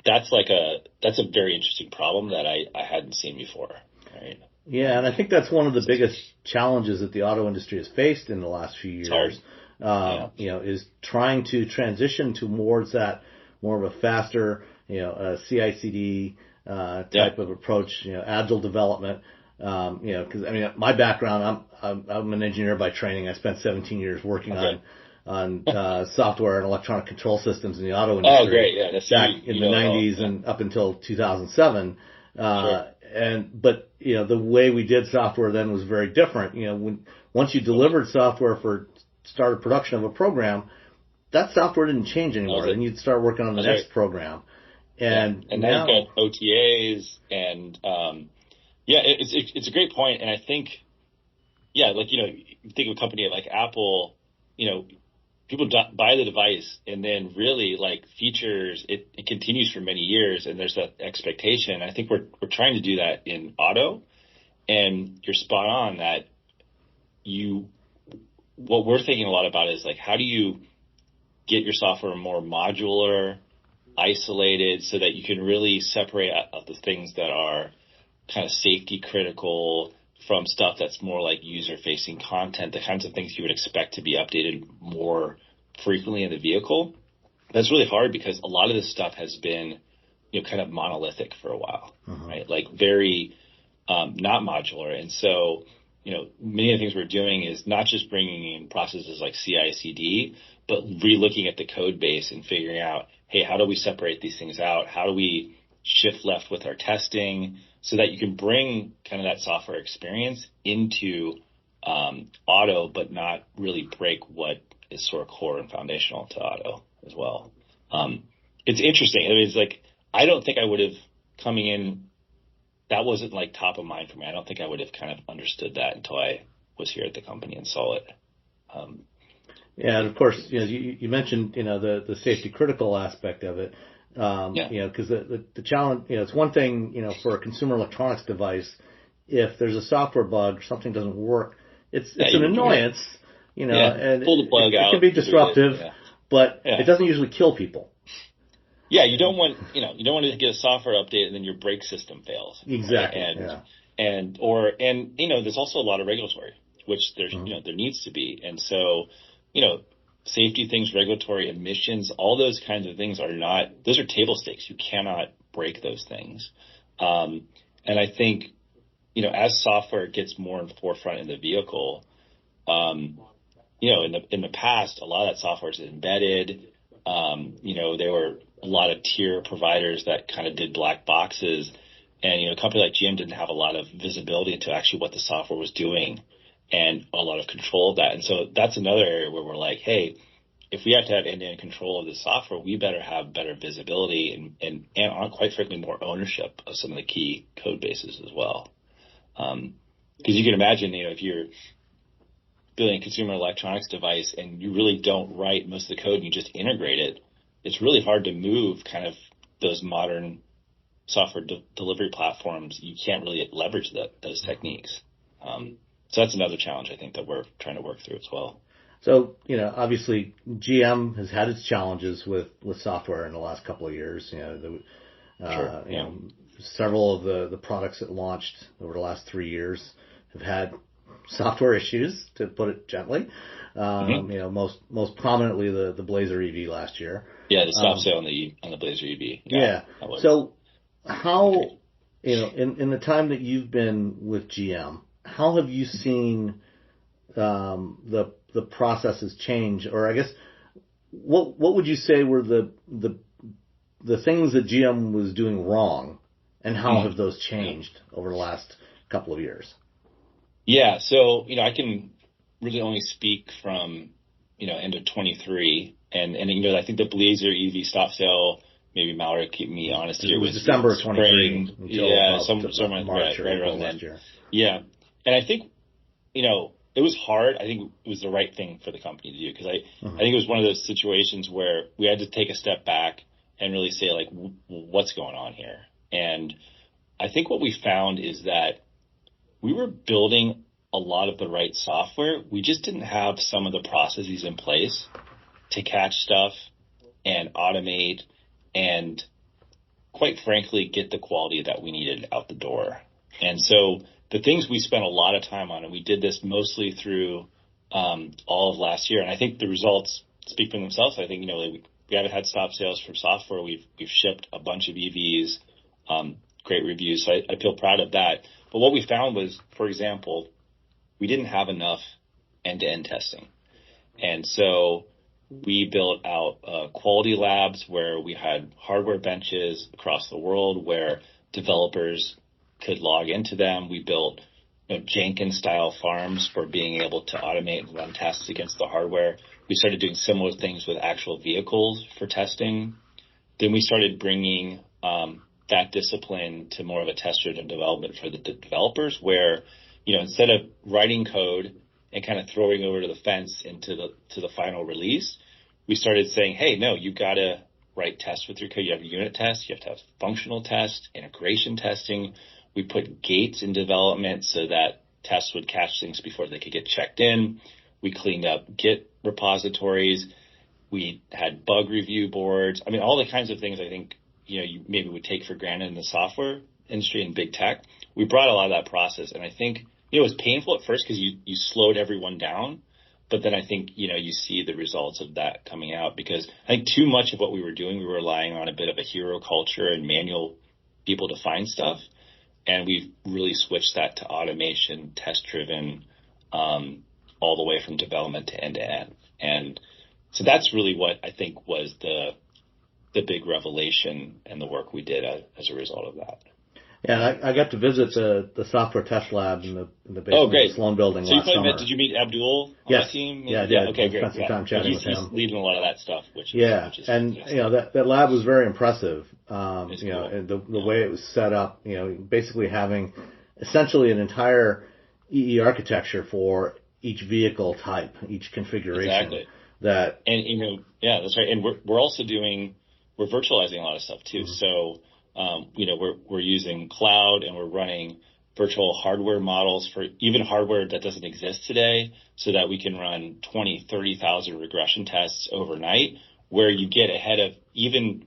That's a very interesting problem that I hadn't seen before. Right? Yeah, and I think that's one of the biggest challenges that the auto industry has faced in the last few years. Is trying to transition towards that more of a faster, CI/CD type of approach, agile development. Because my background, I'm an engineer by training. I spent 17 years working on software and electronic control systems in the auto industry. Oh, great! Yeah, that's back in the 90s and up until 2007. Sure. But the way we did software then was very different. Once you delivered software for started production of a program, that software didn't change anymore. Then you'd start working on the next program. And now you've got OTAs and it's a great point. And I think, you think of a company like Apple, people buy the device and then really like features, it continues for many years and there's that expectation. I think we're trying to do that in auto, and you're spot on that what we're thinking a lot about is like, how do you get your software more modular, isolated, so that you can really separate out the things that are kind of safety critical from stuff that's more like user-facing content, the kinds of things you would expect to be updated more frequently in the vehicle. That's really hard because a lot of this stuff has been, kind of monolithic for a while, right? Like very not modular. And so, many of the things we're doing is not just bringing in processes like CI/CD, but re-looking at the code base and figuring out, hey, how do we separate these things out? How do we shift left with our testing so that you can bring kind of that software experience into auto, but not really break what is sort of core and foundational to auto as well. It's interesting. I mean, it's like, I don't think I would have coming in, that wasn't like top of mind for me. I don't think I would have kind of understood that until I was here at the company and saw it. Yeah, and of course, you mentioned, the safety critical aspect of it. Because the challenge, it's one thing, for a consumer electronics device, if there's a software bug or something doesn't work, it's an annoyance, and pull the plug out. It can be disruptive, but it doesn't usually kill people. Yeah, you don't want to get a software update and then your brake system fails. Exactly. Right? And there's also a lot of regulatory, which there's there needs to be. And so, safety things, regulatory emissions, all those kinds of things those are table stakes. You cannot break those things. And I think, as software gets more in the forefront in the vehicle, in the past, a lot of that software is embedded. There were a lot of tier providers that kind of did black boxes, and, a company like GM didn't have a lot of visibility into actually what the software was doing and a lot of control of that. And so that's another area where we're like, hey, if we have to have end-to-end control of the software, we better have better visibility and quite frankly, more ownership of some of the key code bases as well. Because you can imagine, if you're building a consumer electronics device and you really don't write most of the code and you just integrate it, it's really hard to move kind of those modern software delivery platforms. You can't really leverage those techniques. So that's another challenge I think that we're trying to work through as well. So, obviously GM has had its challenges with software in the last couple of years. Several of the products that launched over the last 3 years have had software issues, to put it gently. Most prominently the Blazer EV last year. Yeah, the stop sale on the Blazer EV. Yeah. So how, in the time that you've been with GM, how have you seen the processes change? Or I guess, what would you say were the things that GM was doing wrong, and how have those changed over the last couple of years? Yeah, so I can really only speak from, end of 23. And I think the Blazer EV stop sale, maybe Mallory keep me honest here. It was December of 23. Yeah, somewhere March right around last then. Year. Yeah. And I think, it was hard. I think it was the right thing for the company to do, because I think it was one of those situations where we had to take a step back and really say, like, what's going on here? And I think what we found is that we were building a lot of the right software. We just didn't have some of the processes in place to catch stuff and automate and, quite frankly, get the quality that we needed out the door. And so the things we spent a lot of time on, and we did this mostly through all of last year, and I think the results speak for themselves. I think, we haven't had stop sales from software. We've shipped a bunch of EVs, great reviews. So I feel proud of that. But what we found was, for example, we didn't have enough end-to-end testing. And so we built out quality labs where we had hardware benches across the world where developers could log into them. We built Jenkins-style farms for being able to automate and run tests against the hardware. We started doing similar things with actual vehicles for testing. Then we started bringing that discipline to more of a test-driven development for the developers, where, instead of writing code and kind of throwing over to the fence into the final release, we started saying, hey, no, you've got to write tests with your code. You have unit tests, you have to have functional tests, integration testing. We put gates in development so that tests would catch things before they could get checked in. We cleaned up Git repositories. We had bug review boards. I mean, all the kinds of things I think, you maybe would take for granted in the software industry and big tech. We brought a lot of that process. And I think, it was painful at first because you slowed everyone down. But then I think, you see the results of that coming out, because I think too much of what we were doing, we were relying on a bit of a hero culture and manual people to find stuff. And we've really switched that to automation, test-driven, all the way from development to end-to-end. And so that's really what I think was the big revelation and the work we did as a result of that. Yeah, I got to visit the software test lab in the basement of the Sloan building last summer. Did you meet Abdul on yes. the team? Yeah, I did. Yeah, okay, great. Spent some time chatting with him. He's leading a lot of that stuff, which is that lab was very impressive. Cool. And the way it was set up, basically having essentially an entire EE architecture for each vehicle type, each configuration. Exactly. That's right. And we're virtualizing a lot of stuff too. Mm-hmm. So, we're using cloud, and we're running virtual hardware models for even hardware that doesn't exist today, so that we can run 20, 30,000 regression tests overnight, where you get ahead of even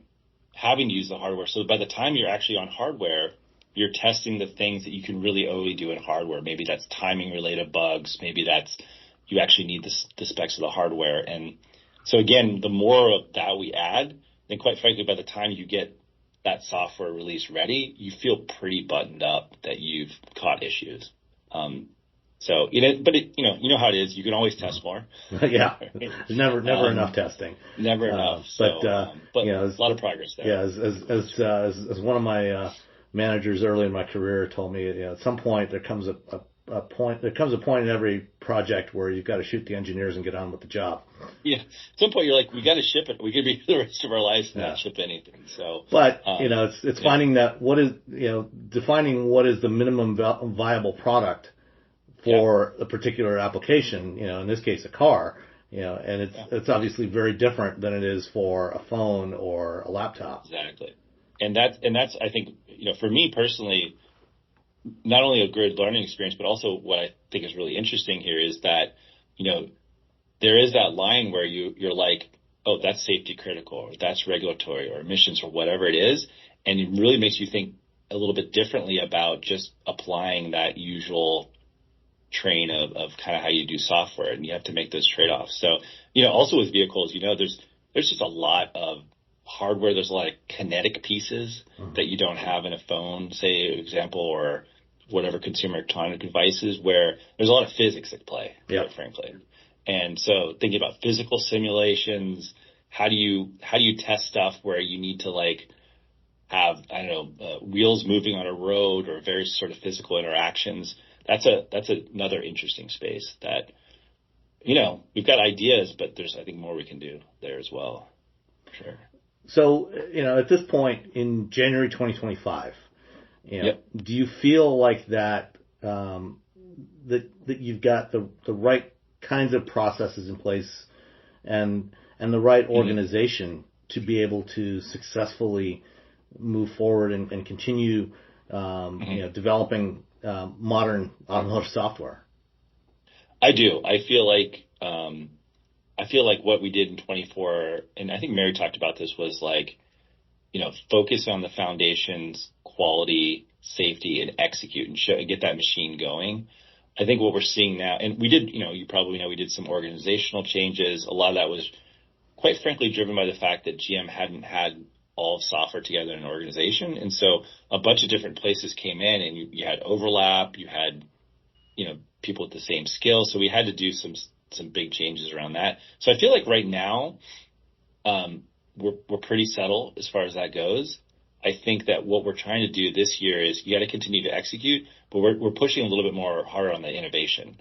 having to use the hardware. So by the time you're actually on hardware, you're testing the things that you can really only do in hardware. Maybe that's timing related bugs. Maybe that's you actually need the specs of the hardware. And so again, the more of that we add, then quite frankly, by the time you get that software release ready, you feel pretty buttoned up that you've caught issues. But you know how it is. You can always test more. Yeah, never enough testing. Never enough. But a lot of progress there. Yeah, as one of my managers early in my career told me, at some point there comes a point in every project where you've got to shoot the engineers and get on with the job. Yeah, at some point you're like, we got to ship it. We could be the rest of our lives and not ship anything. So, but it's finding that defining what is the minimum viable product for a particular application. In this case, a car. And it's obviously very different than it is for a phone or a laptop. Exactly, and that's I think for me personally, not only a good learning experience, but also what I think is really interesting here is that, there is that line where you're like, oh, that's safety critical, or that's regulatory or emissions or whatever it is. And it really makes you think a little bit differently about just applying that usual train of kind of how you do software, and you have to make those trade-offs. So, also with vehicles, there's just a lot of hardware. There's a lot of kinetic pieces that you don't have in a phone, say, example, or whatever consumer electronic devices, where there's a lot of physics at play, quite frankly. And so thinking about physical simulations, how do you test stuff where you need to have, wheels moving on a road or various sort of physical interactions. That's another interesting space that we've got ideas, but there's, I think, more we can do there as well. Sure. So, at this point in January 2025, do you feel like that that you've got the right kinds of processes in place and the right organization to be able to successfully move forward and continue developing modern automotive software? I do. I feel like what we did in 24, and I think Mary talked about this, was like, focus on the foundations, quality, safety, and execute and get that machine going. I think what we're seeing now, and we did, you probably know, we did some organizational changes. A lot of that was, quite frankly, driven by the fact that GM hadn't had all of software together in an organization. And so a bunch of different places came in, and you had overlap, you had, people with the same skills. So we had to do some big changes around that. So I feel like right now, we're pretty settled as far as that goes. I think that what we're trying to do this year is you got to continue to execute, but we're pushing a little bit more harder on the innovation.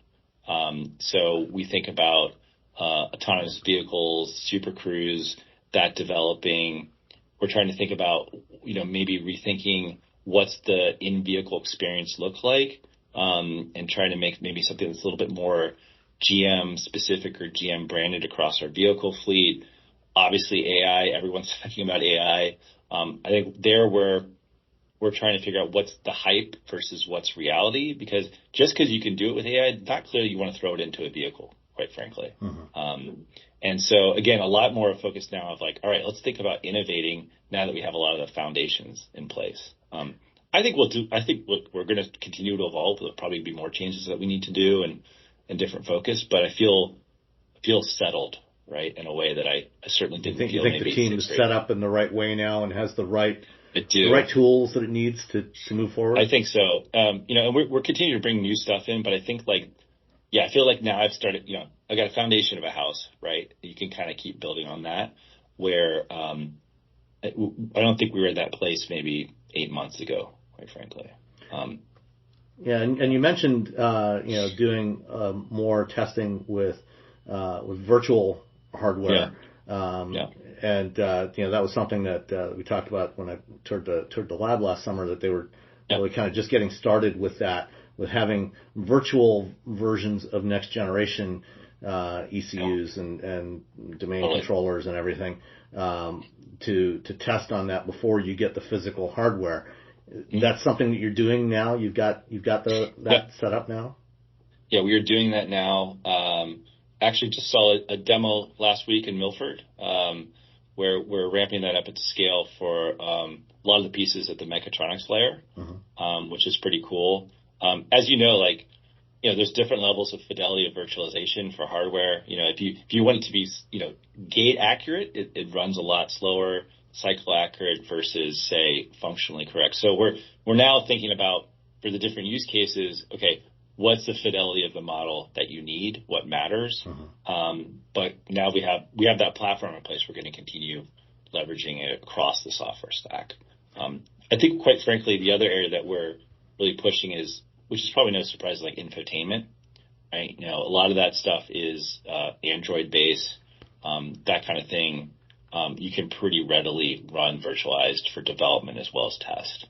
So we think about autonomous vehicles, Super Cruise, that developing. We're trying to think about, maybe rethinking what's the in-vehicle experience look like, and trying to make maybe something that's a little bit more GM specific or GM branded across our vehicle fleet. Obviously AI, everyone's talking about AI. I think we're trying to figure out what's the hype versus what's reality, because just because you can do it with AI, not clearly you want to throw it into a vehicle, quite frankly. And so again, a lot more focus now of like, all right, let's think about innovating now that we have a lot of the foundations in place. I think we're going to continue to evolve. There'll probably be more changes that we need to do and different focus, but I feel settled, right, in a way that I certainly didn't feel. You think the team is set up in the right way now and has the right tools that it needs to move forward? I think so. And we're continuing to bring new stuff in, but I think I feel like now I've started, I got a foundation of a house, right? You can kind of keep building on that, where I don't think we were at that place maybe 8 months ago, quite frankly. And you mentioned doing more testing with virtual hardware. And that was something that we talked about when I toured the lab last summer, that they were really kind of just getting started with that, with having virtual versions of next generation ECUs and domain controllers and everything to test on that before you get the physical hardware. That's something that you're doing now. You've got that set up now. Yeah, we are doing that now. Actually, just saw a demo last week in Milford, where we're ramping that up at scale for a lot of the pieces at the mechatronics layer, which is pretty cool. As you know, there's different levels of fidelity of virtualization for hardware. If you want it to be, gate accurate, it runs a lot slower. Cycle accurate versus, say, functionally correct. So we're now thinking about, for the different use cases, okay, what's the fidelity of the model that you need, what matters. But now we have that platform in place. We're going to continue leveraging it across the software stack. I think, quite frankly, the other area that we're really pushing is, which is probably no surprise, like infotainment, right? A lot of that stuff is Android based, that kind of thing. You can pretty readily run virtualized for development as well as test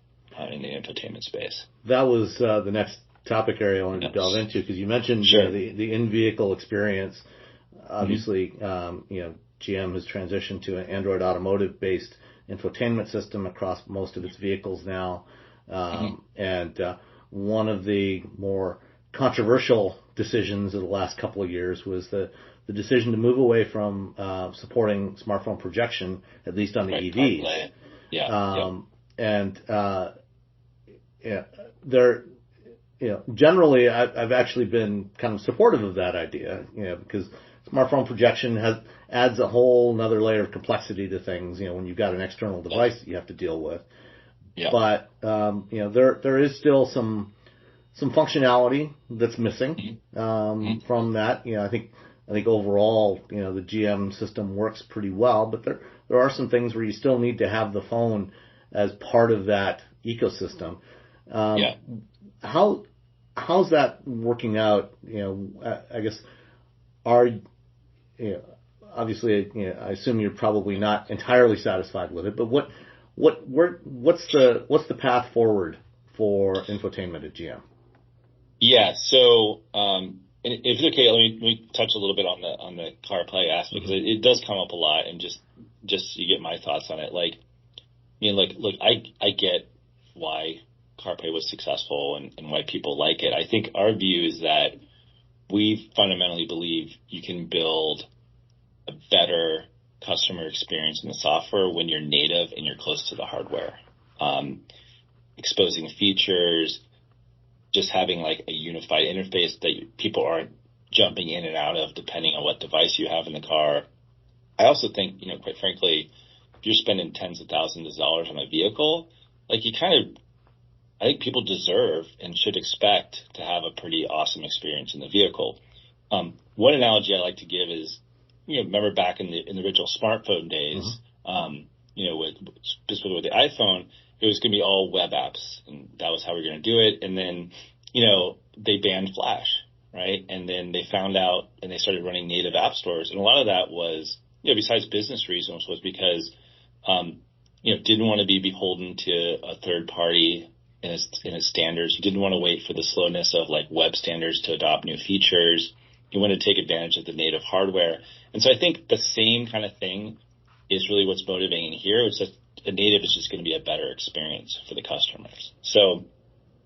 in the infotainment space. That was the next topic area I wanted to delve into, because you mentioned the in-vehicle experience. Obviously, GM has transitioned to an Android automotive-based infotainment system across most of its vehicles now. And one of the more controversial decisions of the last couple of years was the decision to move away from supporting smartphone projection, at least on the EVs. Generally, I've actually been kind of supportive of that idea, because smartphone projection adds a whole another layer of complexity to things, when you've got an external device that you have to deal with. But there is still some functionality that's missing from that. I think overall, the GM system works pretty well, but there are some things where you still need to have the phone as part of that ecosystem. How's that working out? I guess, are, you know, obviously, you know, I assume you're probably not entirely satisfied with it, but what's the path forward for infotainment at GM? Yeah. So, and if it's okay, let me touch a little bit on the CarPlay aspect, because it does come up a lot, and just so you get my thoughts on it. Like, you know, look, I get why CarPlay was successful and why people like it. I think our view is that we fundamentally believe you can build a better customer experience in the software when you're native and you're close to the hardware. Exposing features, just having like a unified interface that people aren't jumping in and out of depending on what device you have in the car. I also think, you know, quite frankly, if you're spending tens of thousands of dollars on a vehicle, like I think people deserve and should expect to have a pretty awesome experience in the vehicle. One analogy I like to give is, you know, remember back in the original smartphone days, you know, specifically with the iPhone, it was going to be all web apps, and that was how we were going to do it. And then, you know, they banned Flash, right? And then they found out and they started running native app stores. And a lot of that was, you know, besides business reasons, was because, you know, didn't want to be beholden to a third party in its standards. You didn't want to wait for the slowness of like web standards to adopt new features. You want to take advantage of the native hardware. And so I think the same kind of thing is really what's motivating here. It's just a native is just going to be a better experience for the customers. So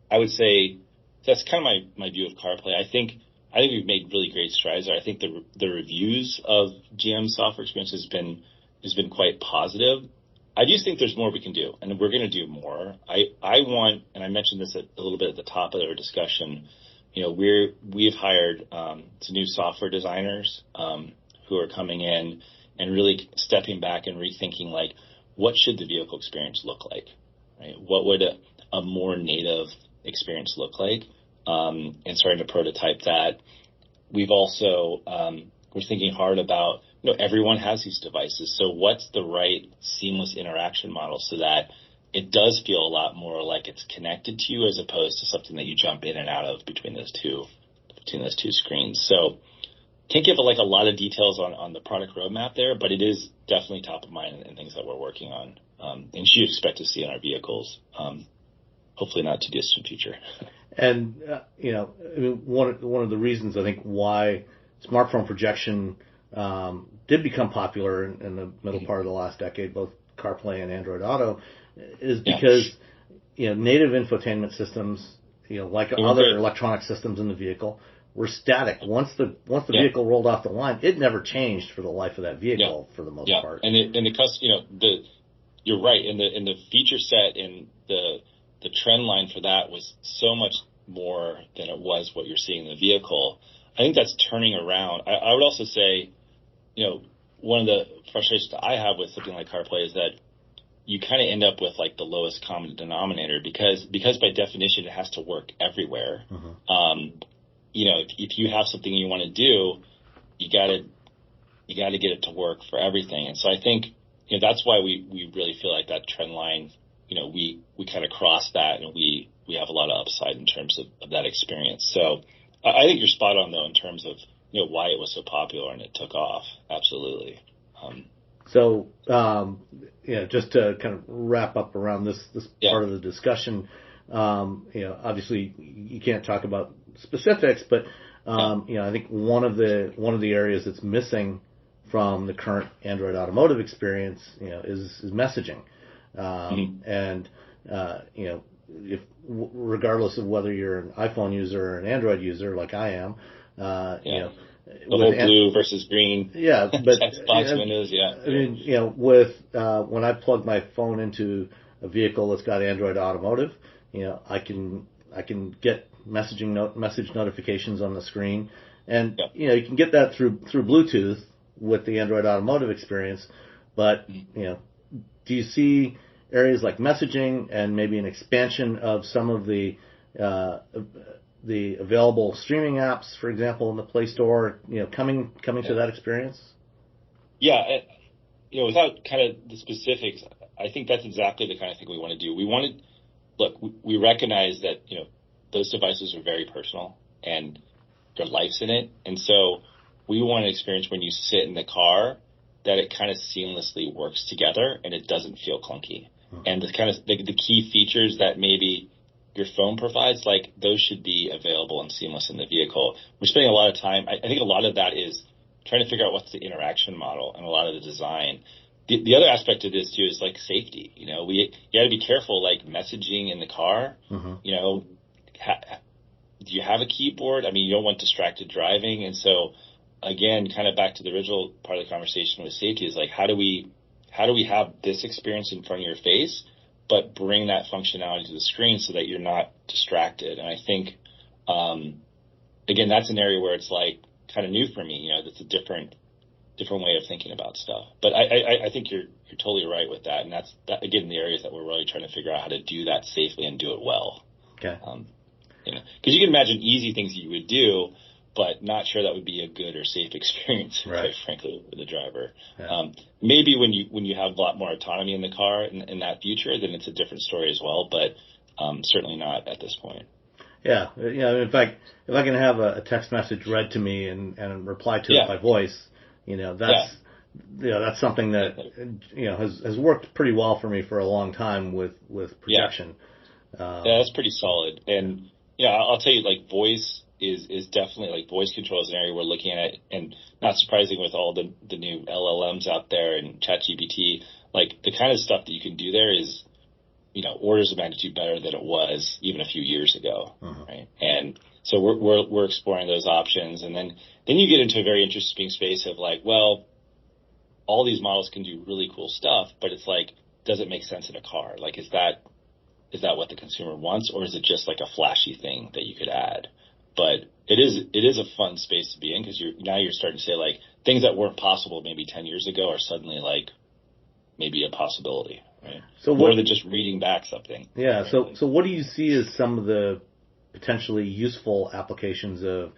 I would say that's kind of my view of CarPlay. I think we've made really great strides there. I think the reviews of GM software experience has been quite positive. I do think there's more we can do, and we're going to do more. I want, and I mentioned this a little bit at the top of our discussion, you know, we've hired some new software designers who are coming in and really stepping back and rethinking, like, what should the vehicle experience look like, right? What would a more native experience look like? And starting to prototype that. We've also, we're thinking hard about, you know, everyone has these devices. So what's the right seamless interaction model so that it does feel a lot more like it's connected to you as opposed to something that you jump in and out of between those two screens. So can't give like a lot of details on the product roadmap there, but it is definitely top of mind and things that we're working on. And you expect to see in our vehicles, hopefully not too distant future. And, you know, I mean, one of the reasons I think why smartphone projection did become popular in the middle part of the last decade, both CarPlay and Android Auto, is because, you know, native infotainment systems, you know, like other electronic systems in the vehicle, were static. Once the vehicle rolled off the line, it never changed for the life of that vehicle for the most part. And you're right. And the feature set and the trend line for that was so much more than it was what you're seeing in the vehicle. I think that's turning around. I would also say, you know, one of the frustrations that I have with something like CarPlay is that you kind of end up with like the lowest common denominator because by definition it has to work everywhere. You know, if you have something you want to do, you got to get it to work for everything. And so I think, you know, that's why we really feel like that trend line, you know, we kind of crossed that and we have a lot of upside in terms of that experience. So I think you're spot on though in terms of, you know, why it was so popular and it took off. Absolutely. So, you know, just to kind of wrap up around this part of the discussion, you know, obviously you can't talk about specifics, but you know, I think one of the areas that's missing from the current Android automotive experience, you know, is messaging, and you know, regardless of whether you're an iPhone user or an Android user like I am, you know. The whole blue versus green. Yeah, but Xbox Windows. Yeah. I mean, you know, with when I plug my phone into a vehicle that's got Android Automotive, you know, I can get message notifications on the screen, and you know, you can get that through Bluetooth with the Android Automotive experience. But you know, do you see areas like messaging and maybe an expansion of some of the available streaming apps, for example, in the Play Store, you know, coming to that experience? Yeah, you know, without kind of the specifics, I think that's exactly the kind of thing we want to do. We recognize that, you know, those devices are very personal and their life's in it, and so we want an experience when you sit in the car that it kind of seamlessly works together and it doesn't feel clunky. And the kind of the key features that maybe your phone provides, like those should be available and seamless in the vehicle. We're spending a lot of time. I think a lot of that is trying to figure out what's the interaction model and a lot of the design. The other aspect of this too is like safety. You got to be careful, like messaging in the car. You know, do you have a keyboard? I mean, you don't want distracted driving. And so again, kind of back to the original part of the conversation with safety is like, how do we have this experience in front of your face, but bring that functionality to the screen so that you're not distracted? And I think, again, that's an area where it's like kind of new for me. You know, that's a different way of thinking about stuff. But I think you're totally right with that. And that's again, the areas that we're really trying to figure out how to do that safely and do it well. Okay. You know, because you can imagine easy things you would do, but not sure that would be a good or safe experience, quite frankly, for the driver. Yeah. Maybe when you have a lot more autonomy in the car in that future, then it's a different story as well, but certainly not at this point. Yeah. In fact, if I can have a text message read to me and reply to it by voice, that's something that, has worked pretty well for me for a long time with protection. That's pretty solid. And, I'll tell you, like, voice is definitely, like, voice control is an area we're looking at, and not surprising with all the new LLMs out there and ChatGPT, like, the kind of stuff that you can do there is, orders of magnitude better than it was even a few years ago, right? And so we're exploring those options, and then you get into a very interesting space of like, well, all these models can do really cool stuff, but it's like, does it make sense in a car? Like, is that what the consumer wants, or is it just like a flashy thing that you could add? But it is a fun space to be in, because you're starting to say, like, things that weren't possible maybe 10 years ago are suddenly like maybe a possibility, right? So more than just reading back something. Yeah. Right? So what do you see as some of the potentially useful applications of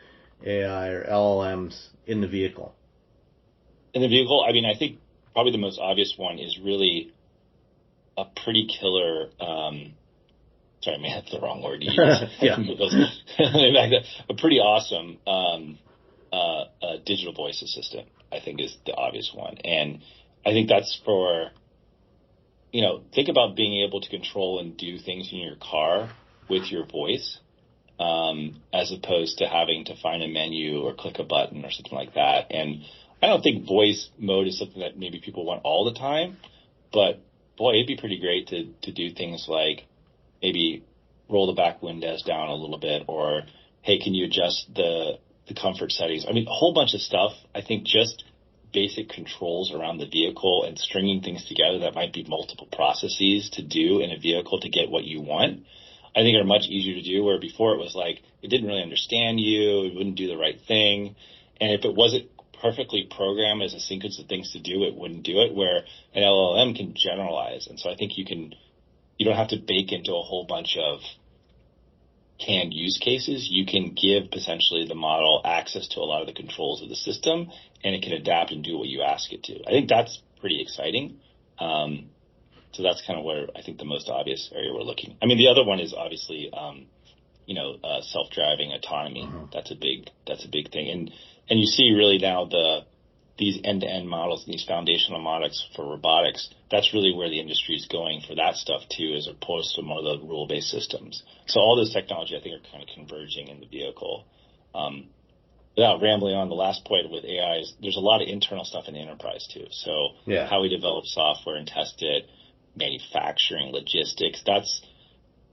AI or LLMs in the vehicle? In the vehicle, I mean, I think probably the most obvious one is really a pretty killer. Sorry, I may have the wrong word to use. A pretty awesome digital voice assistant, I think, is the obvious one. And I think that's for, think about being able to control and do things in your car with your voice, as opposed to having to find a menu or click a button or something like that. And I don't think voice mode is something that maybe people want all the time, but boy, it'd be pretty great to do things like maybe roll the back windows down a little bit, or, hey, can you adjust the comfort settings? I mean, a whole bunch of stuff. I think just basic controls around the vehicle and stringing things together that might be multiple processes to do in a vehicle to get what you want, I think are much easier to do, where before it was like, it didn't really understand you, it wouldn't do the right thing. And if it wasn't perfectly programmed as a sequence of things to do, it wouldn't do it, where an LLM can generalize. And so I think you don't have to bake into a whole bunch of canned use cases. You can give potentially the model access to a lot of the controls of the system, and it can adapt and do what you ask it to. I think that's pretty exciting. So that's kind of where I think the most obvious area we're looking. I mean, the other one is obviously, self-driving autonomy. That's a big thing. And you see really now these end-to-end models and these foundational models for robotics, that's really where the industry is going for that stuff too, as opposed to more of the rule-based systems. So all this technology, I think, are kind of converging in the vehicle. Without rambling on, the last point with AI is there's a lot of internal stuff in the enterprise too. So how we develop software and test it, manufacturing, logistics, that's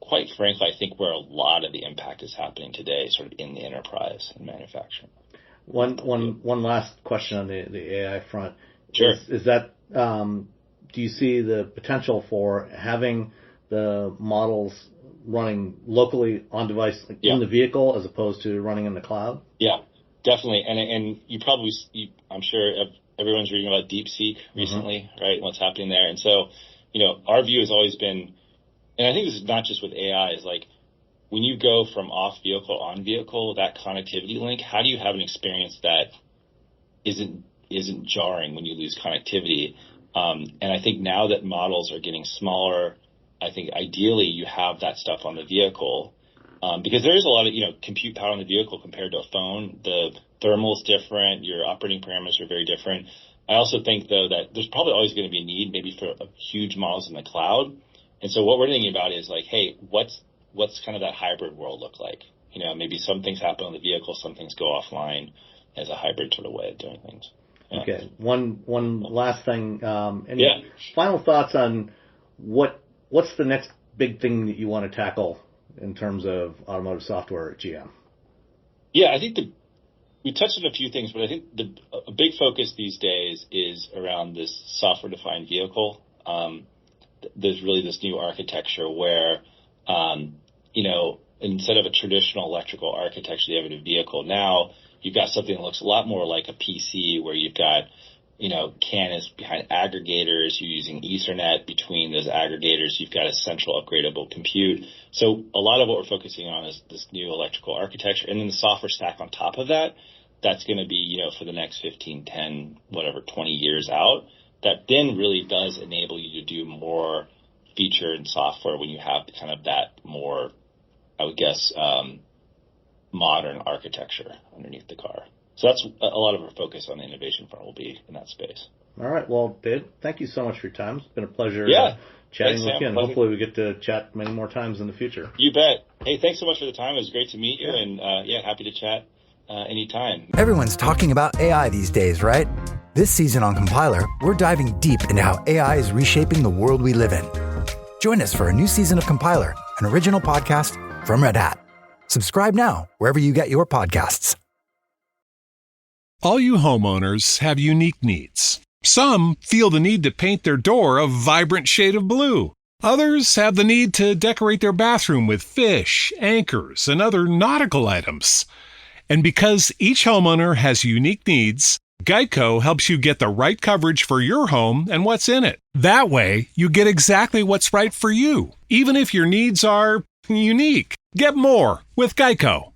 quite frankly, I think, where a lot of the impact is happening today, sort of in the enterprise and manufacturing. One last question on the AI front. Sure. Is that, do you see the potential for having the models running locally on device in the vehicle as opposed to running in the cloud? Yeah, definitely. And I'm sure everyone's reading about DeepSeek recently, right? What's happening there. And so, our view has always been, and I think this is not just with AI, is like, when you go from off vehicle on vehicle, that connectivity link, how do you have an experience that isn't jarring when you lose connectivity? And I think now that models are getting smaller, I think ideally you have that stuff on the vehicle. Because there is a lot of, compute power in the vehicle compared to a phone. The thermal is different. Your operating parameters are very different. I also think, though, that there's probably always going to be a need maybe for huge models in the cloud. And so what we're thinking about is like, hey, what's kind of that hybrid world look like? Maybe some things happen on the vehicle, some things go offline as a hybrid sort of way of doing things. Yeah. Okay. One last thing. Any final thoughts on what's the next big thing that you want to tackle in terms of automotive software at GM? Yeah, I think we touched on a few things, but I think a big focus these days is around this software-defined vehicle. There's really this new architecture where, instead of a traditional electrical architecture you have in a vehicle, now you've got something that looks a lot more like a PC where you've got, CAN is behind aggregators. You're using Ethernet between those aggregators. You've got a central upgradable compute. So a lot of what we're focusing on is this new electrical architecture. And then the software stack on top of that, that's going to be, for the next 15, 10, 20 years out. That then really does enable you to do more feature and software when you have kind of that more, I would guess, modern architecture underneath the car. So that's a lot of our focus on the innovation front will be in that space. All right. Well, Dave, thank you so much for your time. It's been a pleasure chatting with you, and hopefully we get to chat many more times in the future. You bet. Hey, thanks so much for the time. It was great to meet you, and happy to chat anytime. Everyone's talking about AI these days, right? This season on Compiler, we're diving deep into how AI is reshaping the world we live in. Join us for a new season of Compiler, an original podcast from Red Hat. Subscribe now wherever you get your podcasts. All you homeowners have unique needs. Some feel the need to paint their door a vibrant shade of blue. Others have the need to decorate their bathroom with fish, anchors, and other nautical items. And because each homeowner has unique needs, Geico helps you get the right coverage for your home and what's in it. That way, you get exactly what's right for you, even if your needs are unique. Get more with Geico.